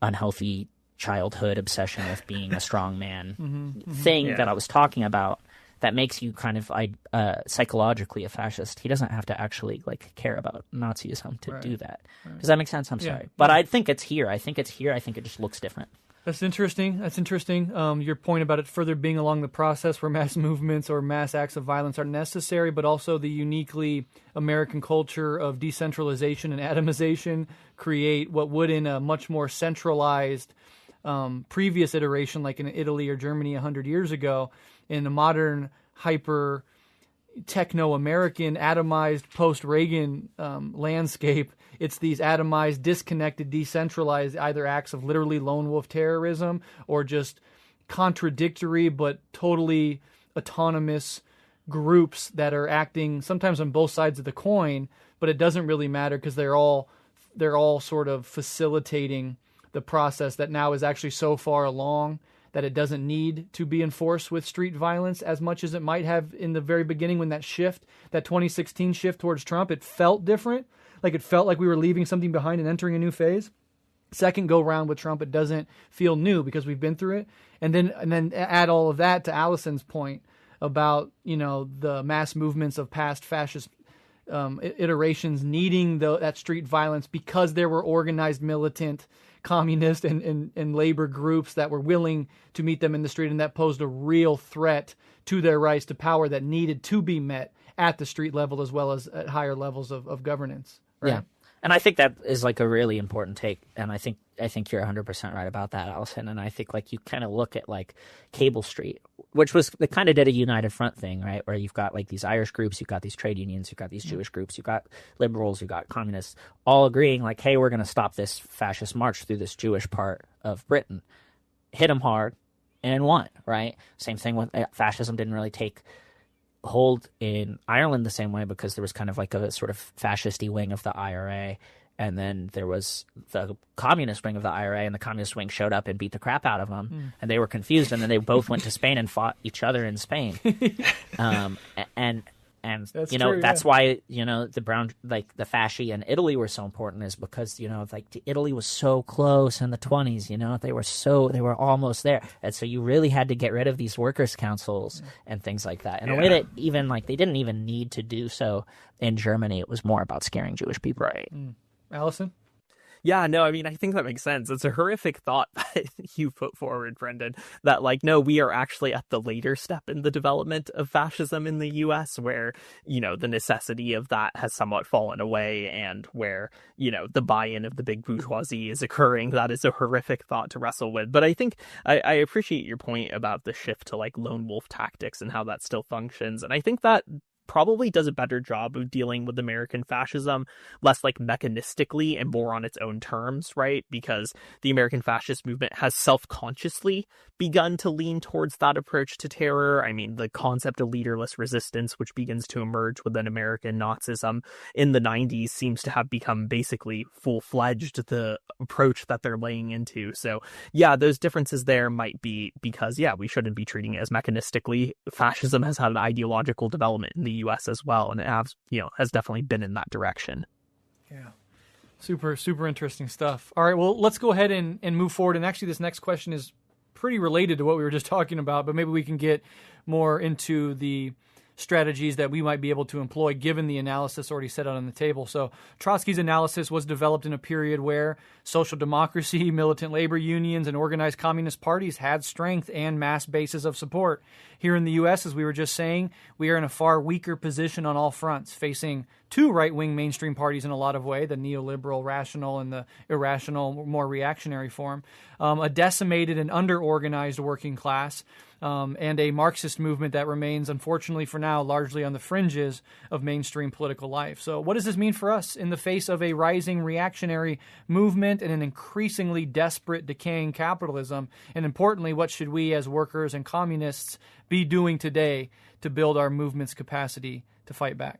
unhealthy childhood obsession with being a strong man thing that I was talking about. That makes you kind of psychologically a fascist. He doesn't have to actually like care about Nazism to do that. Does that make sense? I'm sorry, but I think it's here. I think it just looks different. That's interesting. Your point about it further being along the process where mass movements or mass acts of violence are necessary, but also the uniquely American culture of decentralization and atomization create what would in a much more centralized previous iteration, like in Italy or Germany 100 years ago, in the modern hyper techno-American atomized post-Reagan landscape, it's these atomized, disconnected, decentralized either acts of literally lone wolf terrorism or just contradictory but totally autonomous groups that are acting sometimes on both sides of the coin, but it doesn't really matter because they're all sort of facilitating the process that now is actually so far along that it doesn't need to be enforced with street violence as much as it might have in the very beginning when that 2016 shift towards Trump, it felt different. Like it felt like we were leaving something behind and entering a new phase. Second go round with Trump, it doesn't feel new because we've been through it. And then add all of that to Alyson's point about, the mass movements of past fascist iterations needing that street violence because there were organized militant communist and labor groups that were willing to meet them in the street, and that posed a real threat to their rights to power that needed to be met at the street level as well as at higher levels of governance. Right? Yeah. And I think that is like a really important take, and I think you're 100% right about that, Alyson. And I think like you kind of look at like Cable Street, which was they kind of did a united front thing, right? Where you've got like these Irish groups, you've got these trade unions, you've got these Jewish groups, you've got liberals, you've got communists, all agreeing like, hey, we're going to stop this fascist march through this Jewish part of Britain, hit them hard, and won, right? Same thing with fascism didn't really take hold in Ireland the same way because there was kind of like a sort of fascisty wing of the IRA, and then there was the communist wing of the IRA, and the communist wing showed up and beat the crap out of them, and they were confused, and then they both went to Spain and fought each other in Spain. And that's true, that's why the brown like the fasci in Italy were so important is because like Italy was so close in the 1920s. They were almost there, and so you really had to get rid of these workers' councils and things like that in a way that even like they didn't even need to do so in Germany. It was more about scaring Jewish people. Right. Alyson? Yeah, no, I mean, I think that makes sense. It's a horrific thought that you put forward, Brendan, that like, no, we are actually at the later step in the development of fascism in the US where, the necessity of that has somewhat fallen away and where, the buy-in of the big bourgeoisie is occurring. That is a horrific thought to wrestle with. But I think I appreciate your point about the shift to like lone wolf tactics and how that still functions. And I think that probably does a better job of dealing with American fascism, less like mechanistically and more on its own terms, right? Because the American fascist movement has self-consciously begun to lean towards that approach to terror. I mean, the concept of leaderless resistance, which begins to emerge within American Nazism in the 90s, seems to have become basically full-fledged the approach that they're laying into. So yeah, those differences there might be because, yeah, we shouldn't be treating it as mechanistically. Fascism has had an ideological development in the US as well, and it has, has definitely been in that direction. Yeah. Super, super interesting stuff. All right, well, let's go ahead and move forward. And actually, this next question is pretty related to what we were just talking about, but maybe we can get more into the strategies that we might be able to employ given the analysis already set out on the table. So Trotsky's analysis was developed in a period where social democracy, militant labor unions, and organized communist parties had strength and mass bases of support. Here in the U.S., as we were just saying, we are in a far weaker position on all fronts, facing two right-wing mainstream parties in a lot of way, the neoliberal rational and the irrational, more reactionary form, a decimated and under-organized working class, and a Marxist movement that remains, unfortunately for now, largely on the fringes of mainstream political life. So what does this mean for us in the face of a rising reactionary movement and an increasingly desperate, decaying capitalism? And importantly, what should we as workers and communists be doing today to build our movement's capacity to fight back?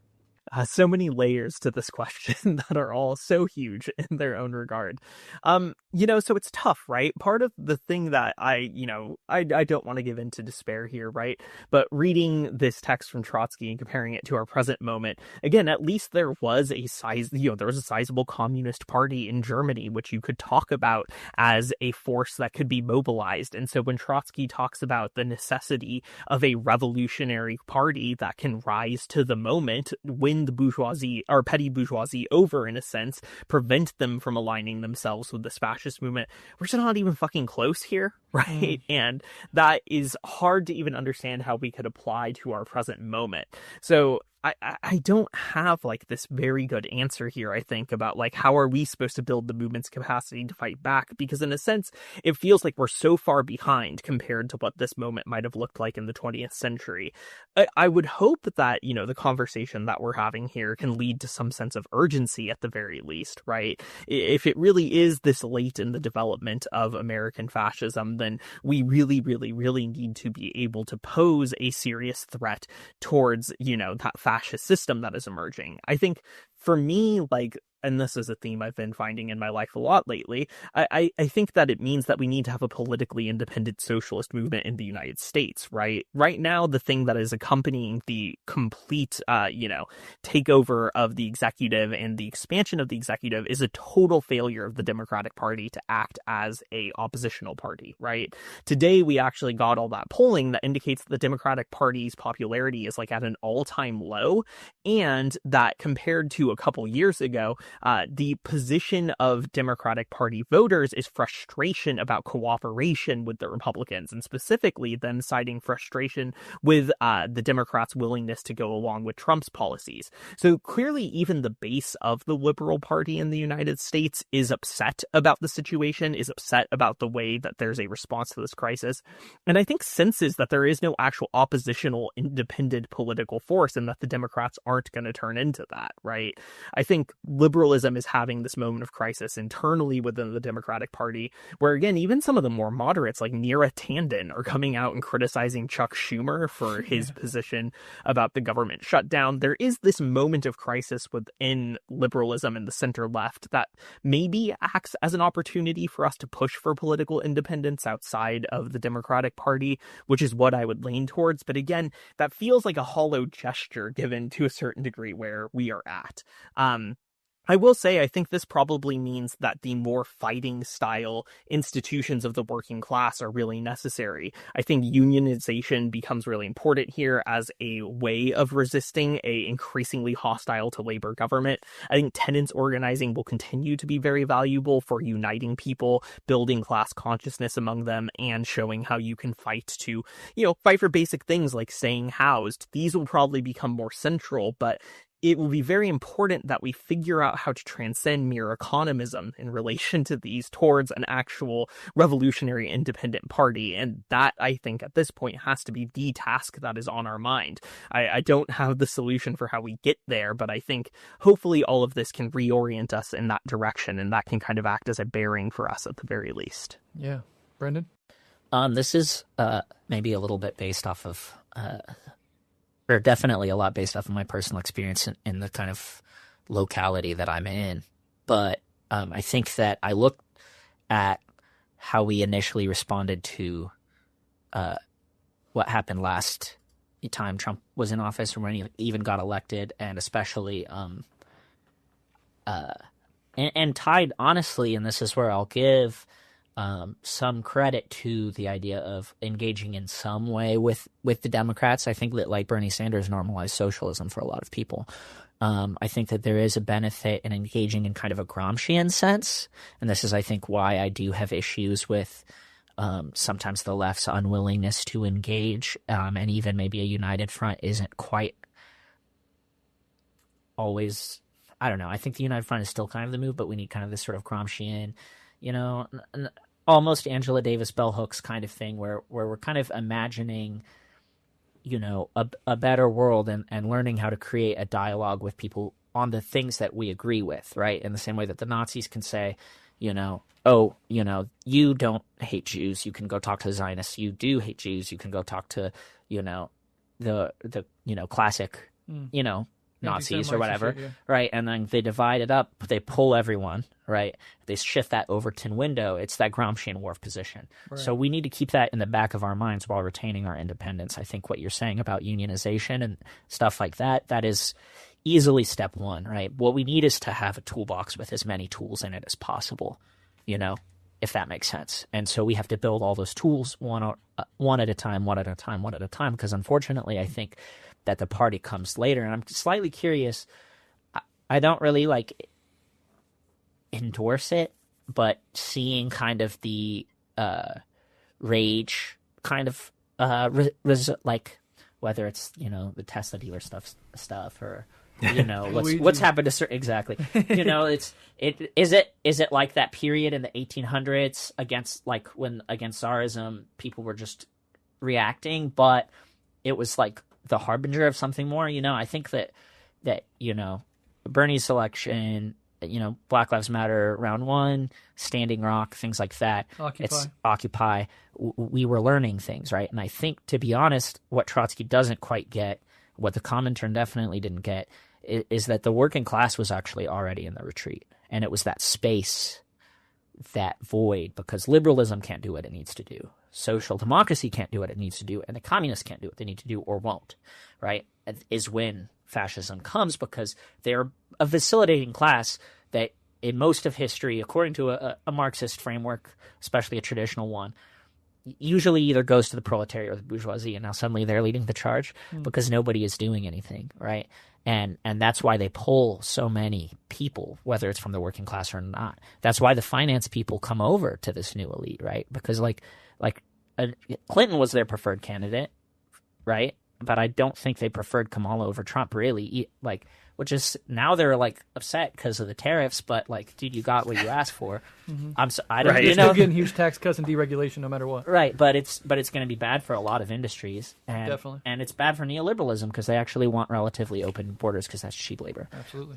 So many layers to this question that are all so huge in their own regard. So it's tough, right? Part of the thing that I don't want to give into despair here, right? But reading this text from Trotsky and comparing it to our present moment, again, at least there was a sizable communist party in Germany, which you could talk about as a force that could be mobilized. And so when Trotsky talks about the necessity of a revolutionary party that can rise to the moment, win the bourgeoisie or petty bourgeoisie over, in a sense, prevent them from aligning themselves with this fascist movement, we're just not even fucking close here, right? And that is hard to even understand how we could apply to our present moment. So I don't have like this very good answer here, I think, about like how are we supposed to build the movement's capacity to fight back, because in a sense it feels like we're so far behind compared to what this moment might have looked like in the 20th century. I would hope that the conversation that we're having here can lead to some sense of urgency at the very least, right? If it really is this late in the development of American fascism, then we really, really, really need to be able to pose a serious threat towards that fascist system that is emerging. I think for me, and this is a theme I've been finding in my life a lot lately, I think that it means that we need to have a politically independent socialist movement in the United States, right? Right now, the thing that is accompanying the complete, takeover of the executive and the expansion of the executive is a total failure of the Democratic Party to act as a oppositional party, right? Today, we actually got all that polling that indicates that the Democratic Party's popularity is at an all-time low, and that compared to a couple years ago, the position of Democratic Party voters is frustration about cooperation with the Republicans, and specifically them citing frustration with the Democrats' willingness to go along with Trump's policies. So clearly, even the base of the Liberal Party in the United States is upset about the situation, is upset about the way that there's a response to this crisis, and I think senses that there is no actual oppositional independent political force and that the Democrats aren't going to turn into that, right? I think liberalism is having this moment of crisis internally within the Democratic Party, where, again, even some of the more moderates like Neera Tanden are coming out and criticizing Chuck Schumer for his position about the government shutdown. There is this moment of crisis within liberalism and the center left that maybe acts as an opportunity for us to push for political independence outside of the Democratic Party, which is what I would lean towards. But again, that feels like a hollow gesture given to a certain degree where we are at. I will say, I think this probably means that the more fighting style institutions of the working class are really necessary. I think unionization becomes really important here as a way of resisting a increasingly hostile to labor government. I think tenants organizing will continue to be very valuable for uniting people, building class consciousness among them, and showing how you can fight fight for basic things like staying housed. These will probably become more central, but it will be very important that we figure out how to transcend mere economism in relation to these towards an actual revolutionary independent party. And that, I think, at this point has to be the task that is on our mind. I don't have the solution for how we get there, but I think hopefully all of this can reorient us in that direction, and that can kind of act as a bearing for us at the very least. Yeah. Brendan? This is maybe a little bit based off of or definitely a lot based off of my personal experience in the kind of locality that I'm in. But I think that I looked at how we initially responded to what happened last time Trump was in office, or when he even got elected, and especially and tied, honestly, and this is where I'll give some credit to the idea of engaging in some way with the Democrats. I think that, like Bernie Sanders, normalized socialism for a lot of people. I think that there is a benefit in engaging in kind of a Gramscian sense, and this is, I think, why I do have issues with sometimes the left's unwillingness to engage, and even maybe a united front isn't quite always. I don't know. I think the united front is still kind of the move, but we need kind of this sort of Gramscian, almost Angela Davis bell hooks kind of thing, where we're kind of imagining, a better world and learning how to create a dialogue with people on the things that we agree with, right? In the same way that the Nazis can say, you don't hate Jews, you can go talk to the Zionists. You do hate Jews, you can go talk to, the classic, Nazis or whatever, shit, yeah. Right? And then they divide it up, they pull everyone, right? They shift that Overton window. It's that Gramscian Wharf position. Right. So we need to keep that in the back of our minds while retaining our independence. I think what you're saying about unionization and stuff like that is easily step one, right? What we need is to have a toolbox with as many tools in it as possible, if that makes sense. And so we have to build all those tools one at a time, because unfortunately I think that the party comes later. And I'm slightly curious. I don't really endorse it, but seeing kind of the rage kind of whether it's the Tesla dealer stuff or what's happened to certain, exactly. Is it like that period in the 1800s against Tsarism, people were just reacting, but it was like the harbinger of something more. I think that Bernie's election, Black Lives Matter round one, Standing Rock, things like that. Occupy. We were learning things, right? And I think, to be honest, what Trotsky doesn't quite get, what the Comintern definitely didn't get, is that the working class was actually already in the retreat. And it was that space, that void, because liberalism can't do what it needs to do. Social democracy can't do what it needs to do, and the communists can't do what they need to do or won't, right? Is when fascism comes, because they're a vacillating class that in most of history, according to a Marxist framework, especially a traditional one, usually either goes to the proletariat or the bourgeoisie, and now suddenly they're leading the charge because nobody is doing anything, right? And that's why they pull so many people, whether it's from the working class or not. That's why the finance people come over to this new elite, right? Because Clinton was their preferred candidate, right? But I don't think they preferred Kamala over Trump, really. Which is, now they're upset because of the tariffs, but dude, you got what you asked for. I don't, right. You're still getting huge tax cuts and deregulation no matter what. Right, but it's going to be bad for a lot of industries, and definitely, and it's bad for neoliberalism because they actually want relatively open borders because that's cheap labor. Absolutely.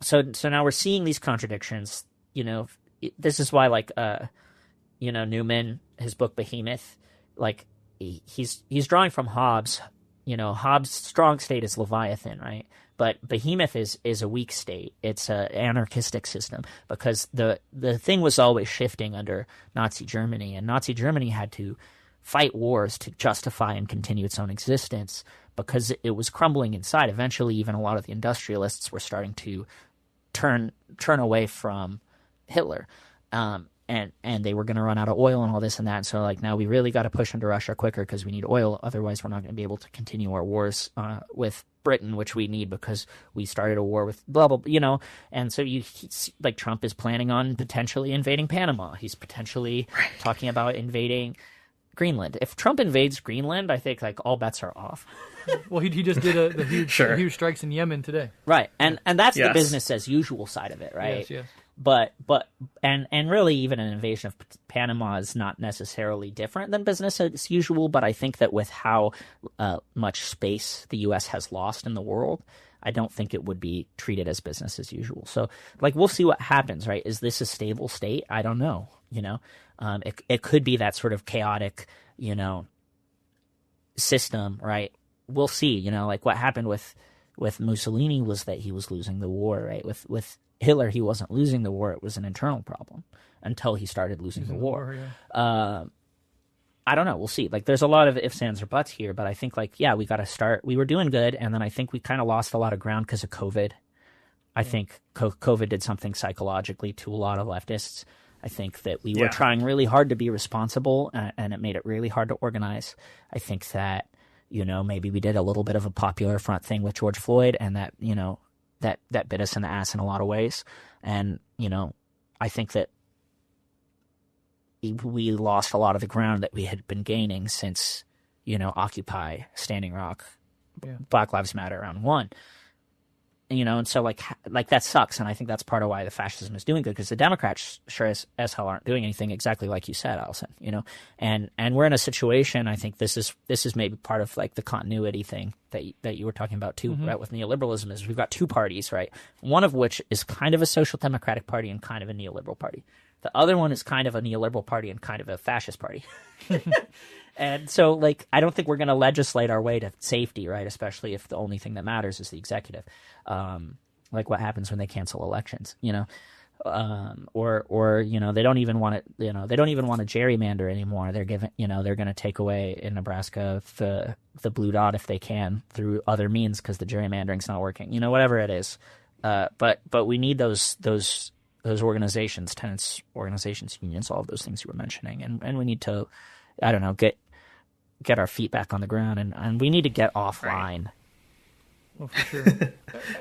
So now we're seeing these contradictions. This is why Newman, his book Behemoth, he's drawing from Hobbes. Hobbes' strong state is Leviathan, right? But Behemoth is a weak state. It's an anarchistic system because the thing was always shifting under Nazi Germany, and Nazi Germany had to fight wars to justify and continue its own existence because it was crumbling inside. Eventually, even a lot of the industrialists were starting to turn away from Hitler. And they were going to run out of oil and all this and that. And so now we really got to push into Russia quicker because we need oil. Otherwise, we're not going to be able to continue our wars with Britain, which we need because we started a war with blah, blah, And so Trump is planning on potentially invading Panama. He's potentially talking about invading Greenland. If Trump invades Greenland, I think like all bets are off. Well, he just did the huge strikes in Yemen today. Right, and that's the business as usual side of it, right? Yes. But really, even an invasion of Panama is not necessarily different than business as usual. But I think that with how much space the U.S. has lost in the world, I don't think it would be treated as business as usual. So, like, we'll see what happens, right? Is this a stable state? I don't know. It could be that sort of chaotic, system, right? We'll see. Like what happened with Mussolini was that he was losing the war, right? With Hitler, he wasn't losing the war; it was an internal problem until he started losing the war. I don't know. We'll see. Like, there's a lot of ifs, ands, or buts here, but I think, we got to start. We were doing good, and then I think we kind of lost a lot of ground because of COVID. I think COVID did something psychologically to a lot of leftists. I think that we were trying really hard to be responsible, and it made it really hard to organize. I think that, maybe we did a little bit of a popular front thing with George Floyd, and that, that bit us in the ass in a lot of ways. And, I think that we lost a lot of the ground that we had been gaining since, Occupy, Standing Rock, Black Lives Matter round one. And so like that sucks, and I think that's part of why the fascism is doing good, because the Democrats sure as hell aren't doing anything, exactly like you said, Alyson. And we're in a situation. I think this is maybe part of like the continuity thing that you were talking about too, right? With neoliberalism, is we've got two parties, right? One of which is kind of a social democratic party and kind of a neoliberal party. The other one is kind of a neoliberal party and kind of a fascist party. And so, I don't think we're going to legislate our way to safety, right? Especially if the only thing that matters is the executive. Like what happens when they cancel elections, or they don't even want to, they don't even want to gerrymander anymore. They're they're going to take away in Nebraska the blue dot if they can through other means because the gerrymandering's not working. Whatever it is, but we need those organizations, tenants organizations, unions, all of those things you were mentioning, and we need to, I don't know, get our feet back on the ground, and we need to get offline. Right. Well, for sure.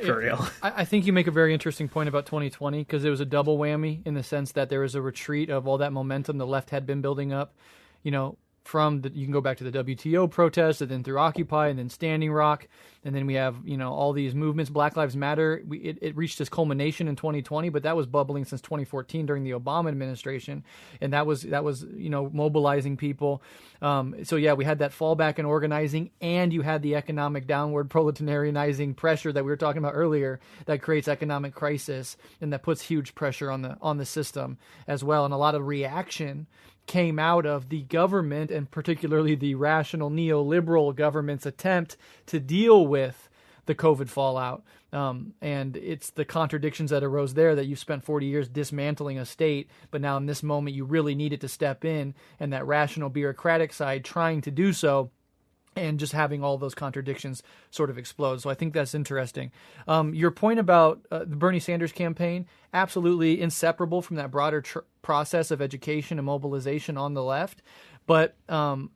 For real. I think you make a very interesting point about 2020, because it was a double whammy in the sense that there was a retreat of all that momentum the left had been building up, you can go back to the WTO protests, and then through Occupy, and then Standing Rock, and then we have all these movements. Black Lives Matter. It reached its culmination in 2020, but that was bubbling since 2014 during the Obama administration, and that was mobilizing people. So we had that fallback in organizing, and you had the economic downward proletarianizing pressure that we were talking about earlier that creates economic crisis, and that puts huge pressure on the system as well, and a lot of reaction came out of the government, and particularly the rational neoliberal government's attempt to deal with the COVID fallout. And it's the contradictions that arose there, that you spent 40 years dismantling a state, but now in this moment you really needed to step in, and that rational bureaucratic side trying to do so, and just having all those contradictions sort of explode. So I think that's interesting. Your point about the Bernie Sanders campaign, absolutely inseparable from that broader process of education and mobilization on the left. But, and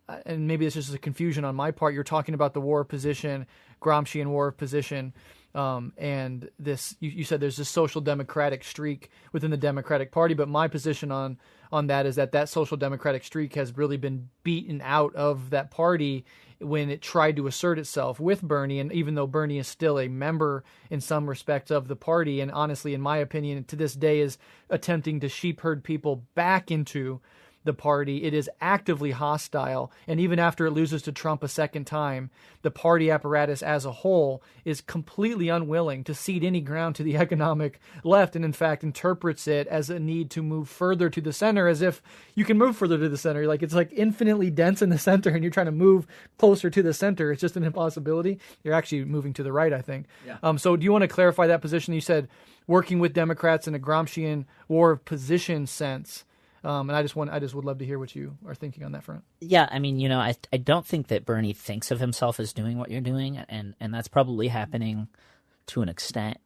maybe this is just a confusion on my part, you're talking about the war of position, Gramscian war of position, and this, you said there's this social democratic streak within the Democratic Party, but my position on that is that social democratic streak has really been beaten out of that party when it tried to assert itself with Bernie. And even though Bernie is still a member in some respects of the party, and honestly, in my opinion, to this day is attempting to sheep herd people back into the party, it is actively hostile. And even after it loses to Trump a second time, the party apparatus as a whole is completely unwilling to cede any ground to the economic left, and in fact interprets it as a need to move further to the center, as if you can move further to the center. It's like infinitely dense in the center, and you're trying to move closer to the center. It's just an impossibility. You're actually moving to the right, I think. Yeah. So do you want to clarify that position? You said working with Democrats in a Gramscian war of position sense. And I just would love to hear what you are thinking on that front. Yeah, I mean, I don't think that Bernie thinks of himself as doing what you're doing, and that's probably happening to an extent,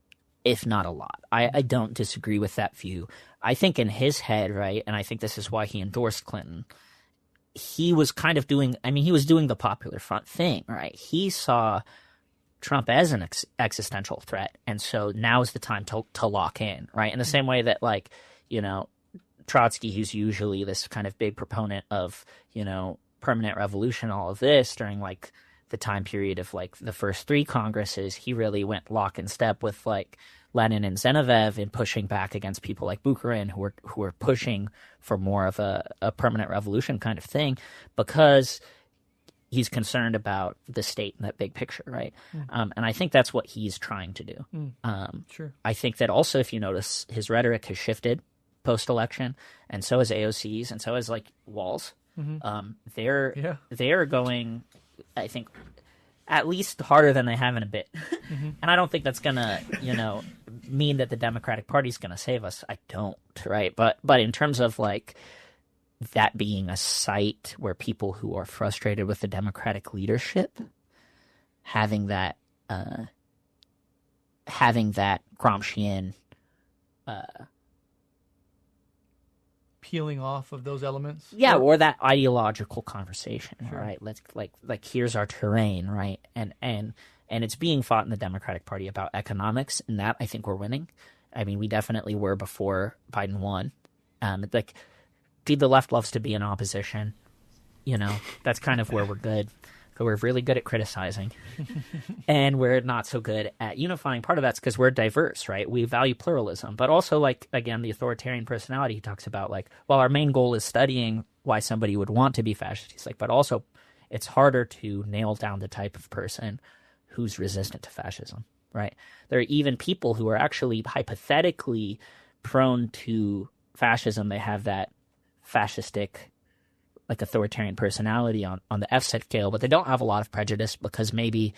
if not a lot. I don't disagree with that view. I think in his head, right, and I think this is why he endorsed Clinton, he was kind of doing the Popular Front thing, right? He saw Trump as an existential threat, and so now is the time to lock in, right? In the same way that, Trotsky, who's usually this kind of big proponent of, permanent revolution, all of this during like the time period of like the first three Congresses, he really went lock and step with like Lenin and Zinoviev in pushing back against people like Bukharin who were pushing for more of a permanent revolution kind of thing, because he's concerned about the state and that big picture, right? And I think that's what he's trying to do. Sure. I think that also, if you notice, his rhetoric has shifted post-election, and so has AOC's, and so has like Walls. They're going, I think, at least harder than they have in a bit. And I don't think that's gonna, mean that the Democratic Party's gonna save us. I don't, right? But in terms of like that being a site where people who are frustrated with the Democratic leadership having that Gramscian peeling off of those elements. Yeah, or that ideological conversation, right? Let's like here's our terrain, right? And it's being fought in the Democratic Party about economics, and that I think we're winning. I mean, we definitely were before Biden won. Like, the left loves to be in opposition. That's kind of where we're good. So we're really good at criticizing, and we're not so good at unifying. Part of that's because we're diverse, right? We value pluralism, but also, like, again, the authoritarian personality he talks about, like, well, our main goal is studying why somebody would want to be fascist. He's like, but also it's harder to nail down the type of person who's resistant to fascism, right? There are even people who are actually hypothetically prone to fascism. They have that fascistic, like, authoritarian personality on the F scale, but they don't have a lot of prejudice because maybe,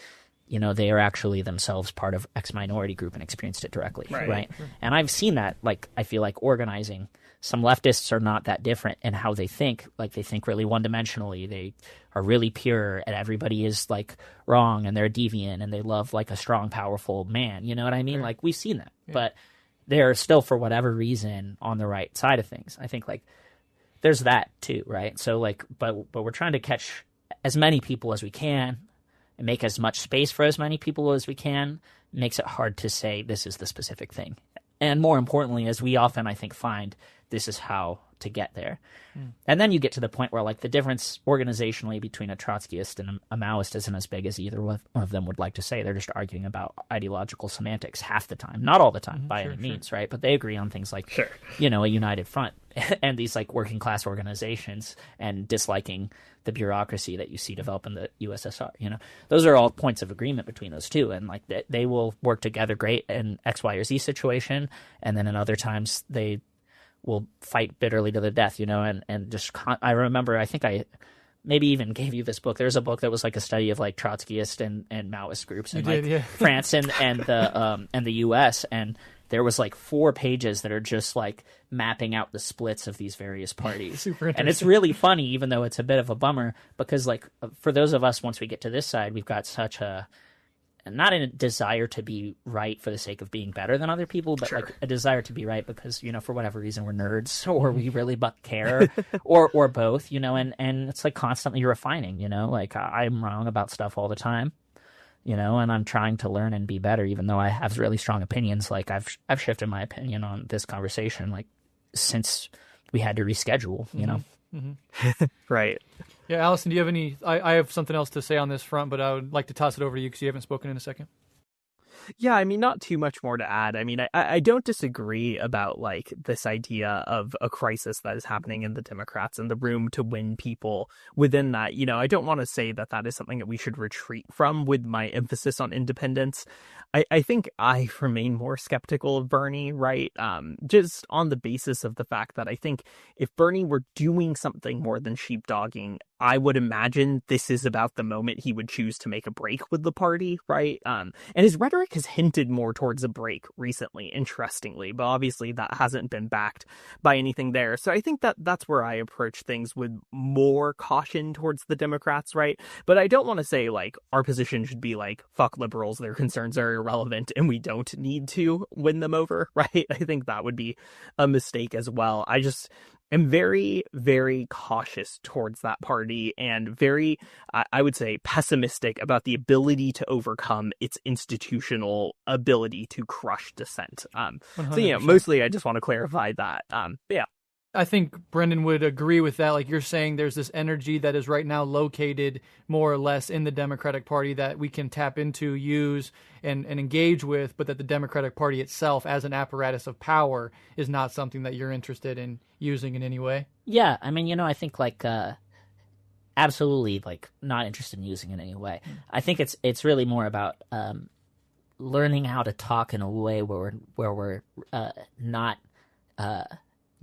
they are actually themselves part of X minority group and experienced it directly, right? Sure. And I've seen that, like, I feel like organizing. Some leftists are not that different in how they think. Like, they think really one-dimensionally. They are really pure, and everybody is, like, wrong, and they're deviant, and they love, like, a strong, powerful man. You know what I mean? Sure. Like, we've seen that. Yeah. But they're still, for whatever reason, on the right side of things. I think, like, there's that too, right? So, like, but we're trying to catch as many people as we can and make as much space for as many people as we can. It makes it hard to say this is the specific thing. And more importantly, as we often, I think, find, this is how to get there. And then you get to the point where, like, the difference organizationally between a Trotskyist and a Maoist isn't as big as either one of them would like to say. They're just arguing about ideological semantics half the time. Not all the time, by any means, right? But they agree on things like, a united front and these, like, working class organizations and disliking the bureaucracy that you see develop in the USSR. Those are all points of agreement between those two. And, like, they will work together great in X, Y, or Z situation. And then in other times, they will fight bitterly to the death, and just I remember, I think I maybe even gave you this book. There's a book that was like a study of, like, Trotskyist and Maoist groups in France and the US, and there was like 4 pages that are just like mapping out the splits of these various parties. Super interesting. And it's really funny, even though it's a bit of a bummer, because, like, for those of us, once we get to this side, we've got such not a desire to be right for the sake of being better than other people, but like a desire to be right because, for whatever reason we're nerds or we really care or both, and it's like constantly refining, like I'm wrong about stuff all the time, and I'm trying to learn and be better, even though I have really strong opinions. Like I've shifted my opinion on this conversation, like, since we had to reschedule, Right. Yeah, Alyson, do you have any? I have something else to say on this front, but I would like to toss it over to you because you haven't spoken in a second. Yeah, I mean, not too much more to add. I mean, I don't disagree about, like, this idea of a crisis that is happening in the Democrats and the room to win people within that. I don't want to say that that is something that we should retreat from with my emphasis on independence. I think I remain more skeptical of Bernie, right? Just on the basis of the fact that I think if Bernie were doing something more than sheepdogging, I would imagine this is about the moment he would choose to make a break with the party, right? And his rhetoric has hinted more towards a break recently, interestingly, but obviously that hasn't been backed by anything there. So I think that that's where I approach things with more caution towards the Democrats, right? But I don't want to say, like, our position should be like, fuck liberals, their concerns are irrelevant and we don't need to win them over, right? I think that would be a mistake as well. I just am very, very cautious towards that party and very, I would say, pessimistic about the ability to overcome its institutional ability to crush dissent. So, mostly I just want to clarify that. Yeah. I think Brendan would agree with that. Like you're saying, there's this energy that is right now located more or less in the Democratic Party that we can tap into, use, and engage with, but that the Democratic Party itself as an apparatus of power is not something that you're interested in using in any way. Yeah, I mean, I think absolutely not interested in using it in any way. I think it's really more about learning how to talk in a way where we're not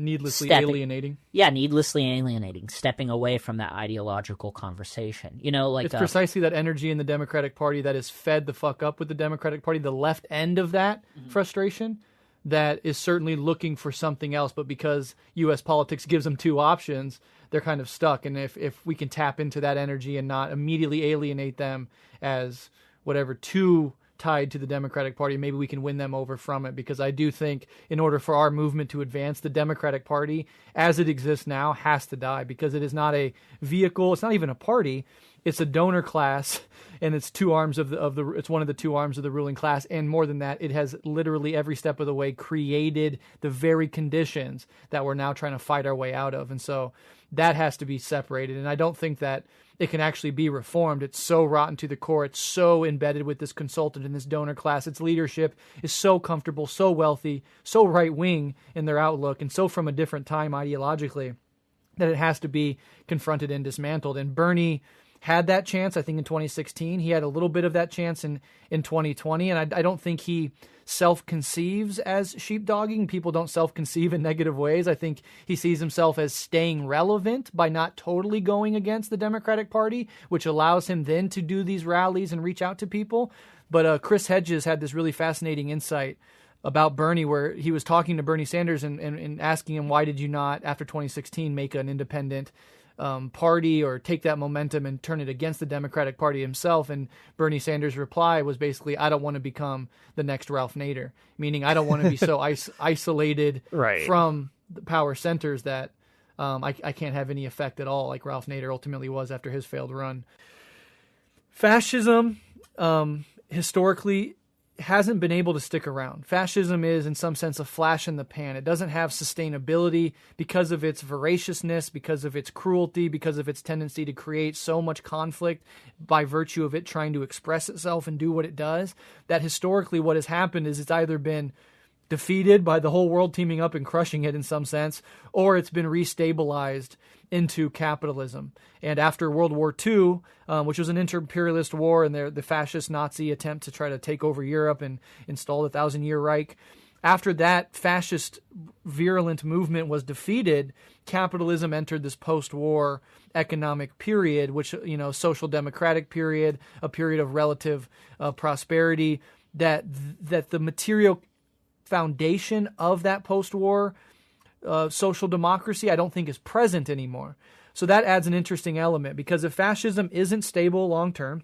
needlessly alienating. Yeah, needlessly alienating, stepping away from that ideological conversation. It's precisely that energy in the Democratic Party that is fed the fuck up with the Democratic Party, the left end of that frustration, that is certainly looking for something else, but because U.S. politics gives them two options, they're kind of stuck. And if we can tap into that energy and not immediately alienate them as whatever too tied to the Democratic Party, maybe we can win them over from it, because I do think in order for our movement to advance, the Democratic Party as it exists now has to die, because it is not a vehicle, it's not even a party, it's a donor class, and it's two arms of the it's one of the two arms of the ruling class, and more than that, it has literally every step of the way created the very conditions that we're now trying to fight our way out of. And so that has to be separated, and I don't think that it can actually be reformed. It's so rotten to the core. It's so embedded with this consultant and this donor class. Its leadership is so comfortable, so wealthy, so right-wing in their outlook, and so from a different time ideologically, that it has to be confronted and dismantled. And Bernie had that chance, I think, in 2016. He had a little bit of that chance in 2020, and I don't think he self-conceives as sheepdogging. People don't self-conceive in negative ways. I think he sees himself as staying relevant by not totally going against the Democratic Party, which allows him then to do these rallies and reach out to people. But Chris Hedges had this really fascinating insight about Bernie, where he was talking to Bernie Sanders and asking him, why did you not, after 2016, make an independent party or take that momentum and turn it against the Democratic Party himself? And Bernie Sanders' reply was basically, I don't want to become the next Ralph Nader, meaning I don't want to be so isolated from the power centers that I can't have any effect at all, like Ralph Nader ultimately was after his failed run. Fascism, historically, hasn't been able to stick around. Fascism is, in some sense, a flash in the pan. It doesn't have sustainability because of its voraciousness, because of its cruelty, because of its tendency to create so much conflict by virtue of it trying to express itself and do what it does, that historically what has happened is it's either been defeated by the whole world teaming up and crushing it in some sense, or it's been restabilized into capitalism. And after World War II, which was an inter-imperialist war and the fascist Nazi attempt to try to take over Europe and install the 1,000-year Reich, after that fascist virulent movement was defeated, capitalism entered this post-war economic period, which, social democratic period, a period of relative prosperity, that the material foundation of that post-war social democracy, I don't think is present anymore. So that adds an interesting element, because if fascism isn't stable long term,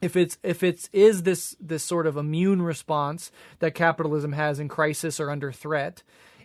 if it is this sort of immune response that capitalism has in crisis or under threat,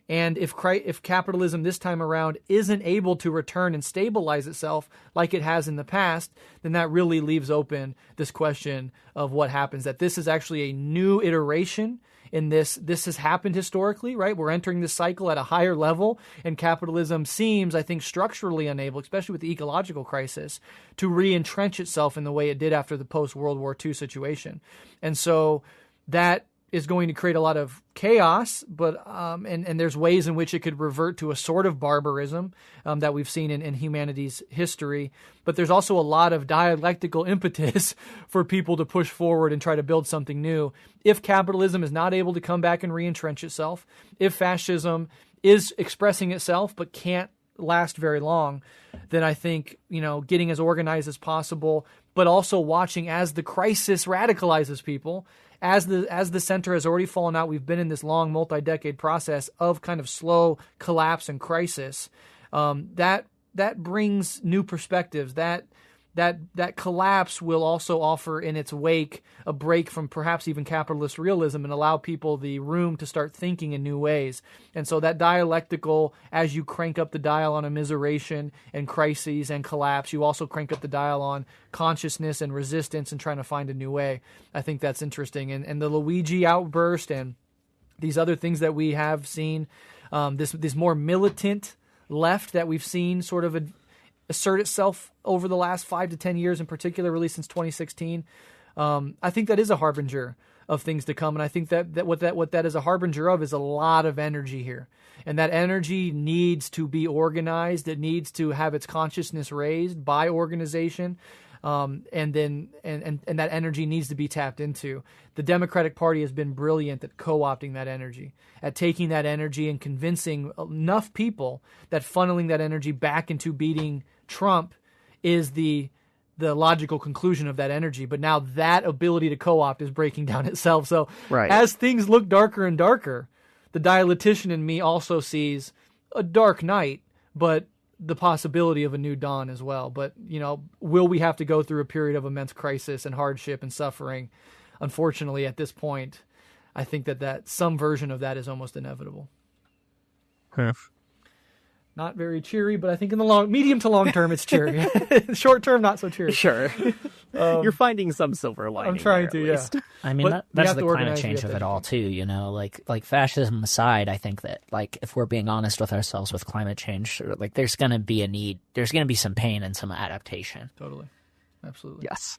and if capitalism this time around isn't able to return and stabilize itself like it has in the past, then that really leaves open this question of what happens, that this is actually a new iteration in this has happened historically, right? We're entering this cycle at a higher level, and capitalism seems, I think, structurally unable, especially with the ecological crisis, to re-entrench itself in the way it did after the post-World War II situation. And so that is going to create a lot of chaos, but and there's ways in which it could revert to a sort of barbarism that we've seen in humanity's history. But there's also a lot of dialectical impetus for people to push forward and try to build something new. If capitalism is not able to come back and re-entrench itself, if fascism is expressing itself but can't last very long, then I think, getting as organized as possible, but also watching as the crisis radicalizes people. As the center has already fallen out, we've been in this long multi-decade process of kind of slow collapse and crisis. That brings new perspectives. That collapse will also offer in its wake a break from perhaps even capitalist realism and allow people the room to start thinking in new ways. And so that dialectical, as you crank up the dial on immiseration and crises and collapse, you also crank up the dial on consciousness and resistance and trying to find a new way. I think that's interesting. And the Luigi outburst and these other things that we have seen, this more militant left that we've seen sort of assert itself over the last 5 to 10 years in particular, really since 2016. I think that is a harbinger of things to come, and I think that what that is a harbinger of is a lot of energy here, and that energy needs to be organized. It needs to have its consciousness raised by organization, and that energy needs to be tapped into. The Democratic Party has been brilliant at co-opting that energy, at taking that energy and convincing enough people that funneling that energy back into beating Trump is the logical conclusion of that energy. But now that ability to co-opt is breaking down itself. So as things look darker and darker, the dialetician in me also sees a dark night, but the possibility of a new dawn as well. But, will we have to go through a period of immense crisis and hardship and suffering? Unfortunately, at this point, I think that some version of that is almost inevitable. Not very cheery, but I think in the medium to long term, it's cheery. Short term, not so cheery. Sure. You're finding some silver lining. I'm trying there, to, at least. I mean, that's the climate change of it all, too. Like fascism aside, I think that, if we're being honest with ourselves with climate change, there's going to be a need. There's going to be some pain and some adaptation. Totally. Absolutely. Yes.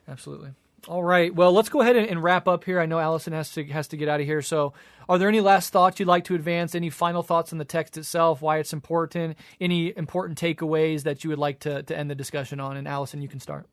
Absolutely. All right. Well, let's go ahead and wrap up here. I know Alyson has to get out of here. So are there any last thoughts you'd like to advance? Any final thoughts on the text itself, why it's important? Any important takeaways that you would like to end the discussion on? And Alyson, you can start.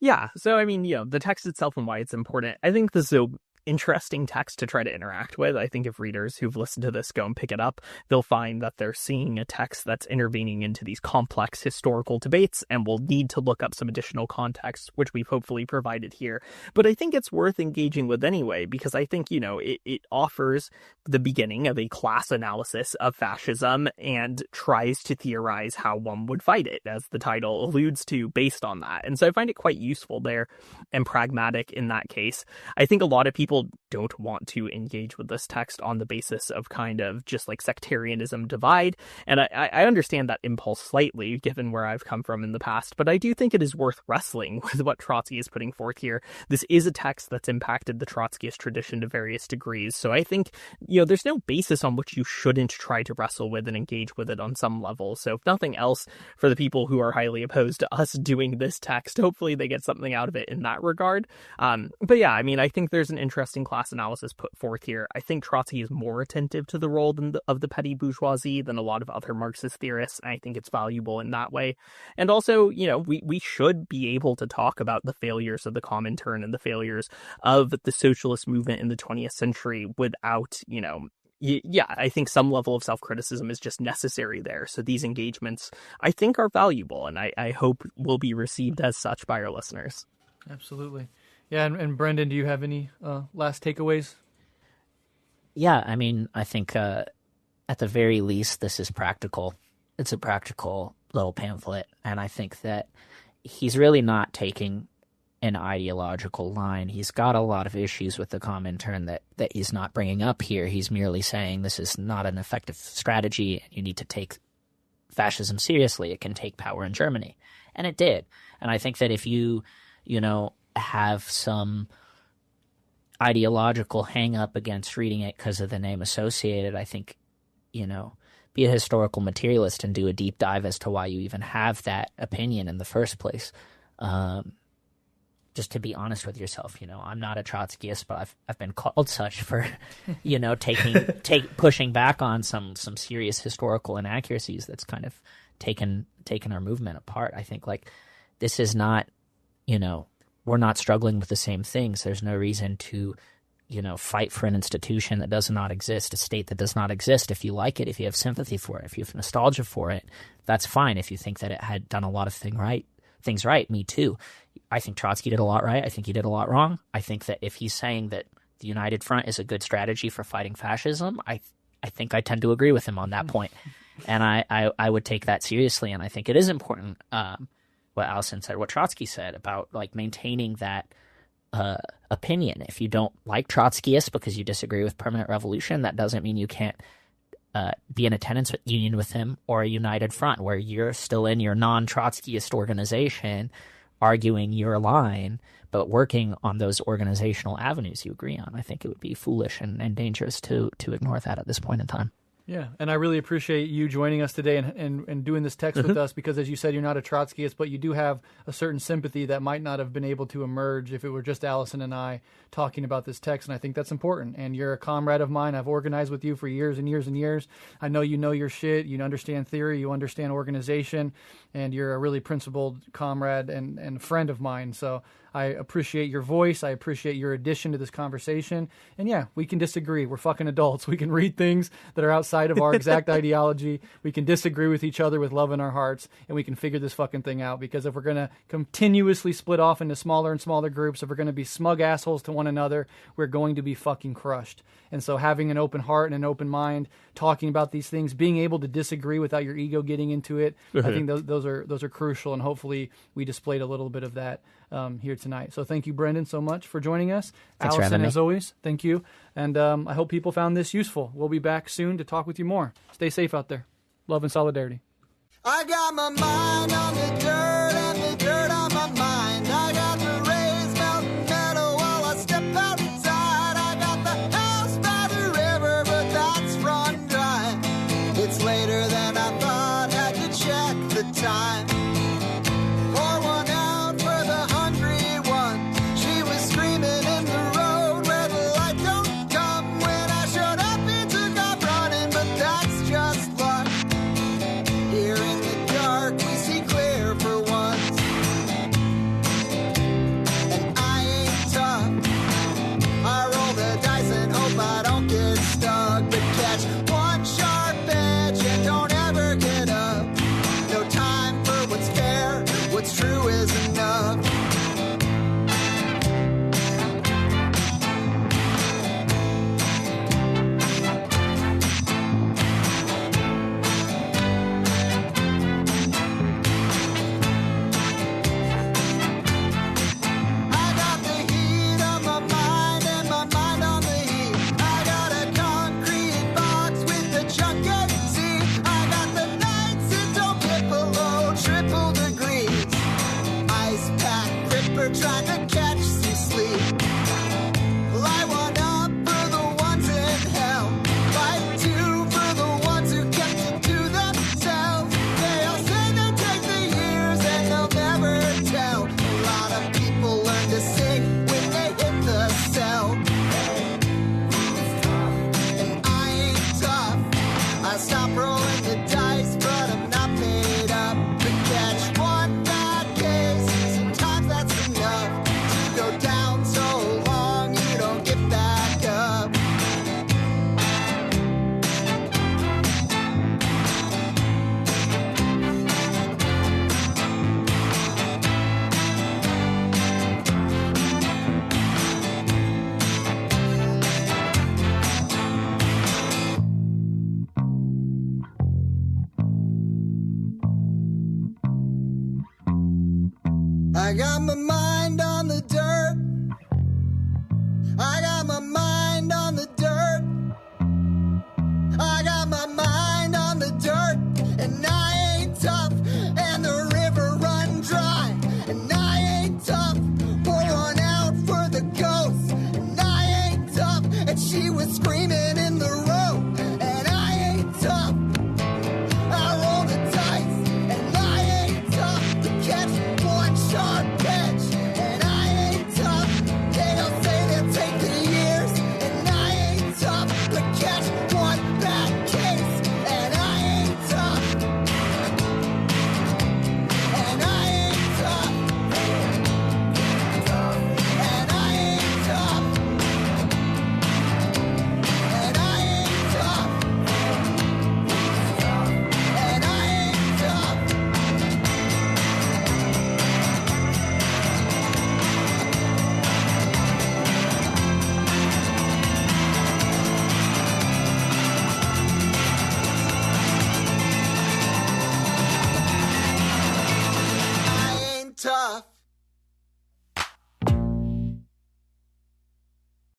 Yeah. So, I mean, the text itself and why it's important. I think this is an interesting text to try to interact with. I think if readers who've listened to this go and pick it up, they'll find that they're seeing a text that's intervening into these complex historical debates and will need to look up some additional context, which we've hopefully provided here. But I think it's worth engaging with anyway, because I think, it offers the beginning of a class analysis of fascism and tries to theorize how one would fight it, as the title alludes to, based on that. And so I find it quite useful there and pragmatic in that case. I think a lot of people don't want to engage with this text on the basis of kind of just sectarianism divide. And I understand that impulse slightly, given where I've come from in the past, but I do think it is worth wrestling with what Trotsky is putting forth here. This is a text that's impacted the Trotskyist tradition to various degrees. So I think, there's no basis on which you shouldn't try to wrestle with and engage with it on some level. So if nothing else, for the people who are highly opposed to us doing this text, hopefully they get something out of it in that regard. But yeah, I mean, I think there's an interesting class analysis put forth here. I think Trotsky is more attentive to the role of the petty bourgeoisie than a lot of other Marxist theorists, and I think it's valuable in that way. And also, we should be able to talk about the failures of the Comintern and the failures of the socialist movement in the 20th century without, I think some level of self-criticism is just necessary there. So these engagements, I think, are valuable, and I hope will be received as such by our listeners. Absolutely. Yeah, and Brendan, do you have any last takeaways? Yeah, I mean, I think at the very least, this is practical. It's a practical little pamphlet, and I think that he's really not taking an ideological line. He's got a lot of issues with the Comintern that he's not bringing up here. He's merely saying this is not an effective strategy, and you need to take fascism seriously. It can take power in Germany, and it did. And I think that if you have some ideological hang up against reading it because of the name associated, I think, be a historical materialist and do a deep dive as to why you even have that opinion in the first place. Just to be honest with yourself, I'm not a Trotskyist, but I've been called such for, pushing back on some serious historical inaccuracies that's kind of taken our movement apart. I think this is not, we're not struggling with the same things. There's no reason to, fight for an institution that does not exist, a state that does not exist. If you like it, if you have sympathy for it, if you have nostalgia for it, that's fine. If you think that it had done a lot of things right, me too. I think Trotsky did a lot right. I think he did a lot wrong. I think that if he's saying that the United Front is a good strategy for fighting fascism, I think I tend to agree with him on that point. And I would take that seriously. And I think it is important, what Alyson said, what Trotsky said about maintaining that opinion. If you don't like Trotskyists because you disagree with permanent revolution, that doesn't mean you can't be in a tenants union with him or a united front where you're still in your non-Trotskyist organization arguing your line, but working on those organizational avenues you agree on. I think it would be foolish and dangerous to ignore that at this point in time. Yeah, and I really appreciate you joining us today and doing this text with us because, as you said, you're not a Trotskyist, but you do have a certain sympathy that might not have been able to emerge if it were just Alyson and I talking about this text, and I think that's important. And you're a comrade of mine. I've organized with you for years and years and years. I know you know your shit. You understand theory. You understand organization, and you're a really principled comrade and friend of mine. So I appreciate your voice. I appreciate your addition to this conversation. And yeah, we can disagree. We're fucking adults. We can read things that are outside of our exact ideology. We can disagree with each other with love in our hearts, and we can figure this fucking thing out. Because if we're going to continuously split off into smaller and smaller groups, if we're going to be smug assholes to one another, we're going to be fucking crushed. And so having an open heart and an open mind, talking about these things, being able to disagree without your ego getting into it, I think those are crucial, and hopefully we displayed a little bit of that here tonight. So thank you, Brendan, so much for joining us. Thanks for having Alyson, me. as always, thank you. And I hope people found this useful. We'll be back soon to talk with you more. Stay safe out there. Love and solidarity. I got my mind on the dirt and the dirt on my mind. I got the raised mountain meadow while I step outside. I got the house by the river, but that's run dry. It's later than I thought, had to check the time. Pour one out for the hungry one. She was screaming in the road where the light don't come. When I showed up, he took off running, but that's just luck. Here in the dark, we see clear for once. And I ain't tough. I roll the dice and hope I don't get stuck. But catch one sharp edge and don't ever get up. No time for what's fair, what's true is enough. I got the heat on my mind and my mind on the heat. I got a concrete box with a junk AC. I got the nights that don't get below triple degrees. Ice pack gripper trying to catch some sleep. Light one up for the ones in hell. Light two for the ones who kept it to themselves. They'll say they take the years and they'll never tell. A lot of people learn to sing when they hit the cell. And I ain't tough. I stop rolling the dice, but I'm not paid up. But catch one bad case, sometimes that's enough to go down so long you don't get back up. I got my mind on the dirt. I got my mind on the dirt. I got my mind on the dirt. And I ain't tough. And the river run dry. And I ain't tough. Pour one out for the ghost. And I ain't tough. And she was screaming in the road.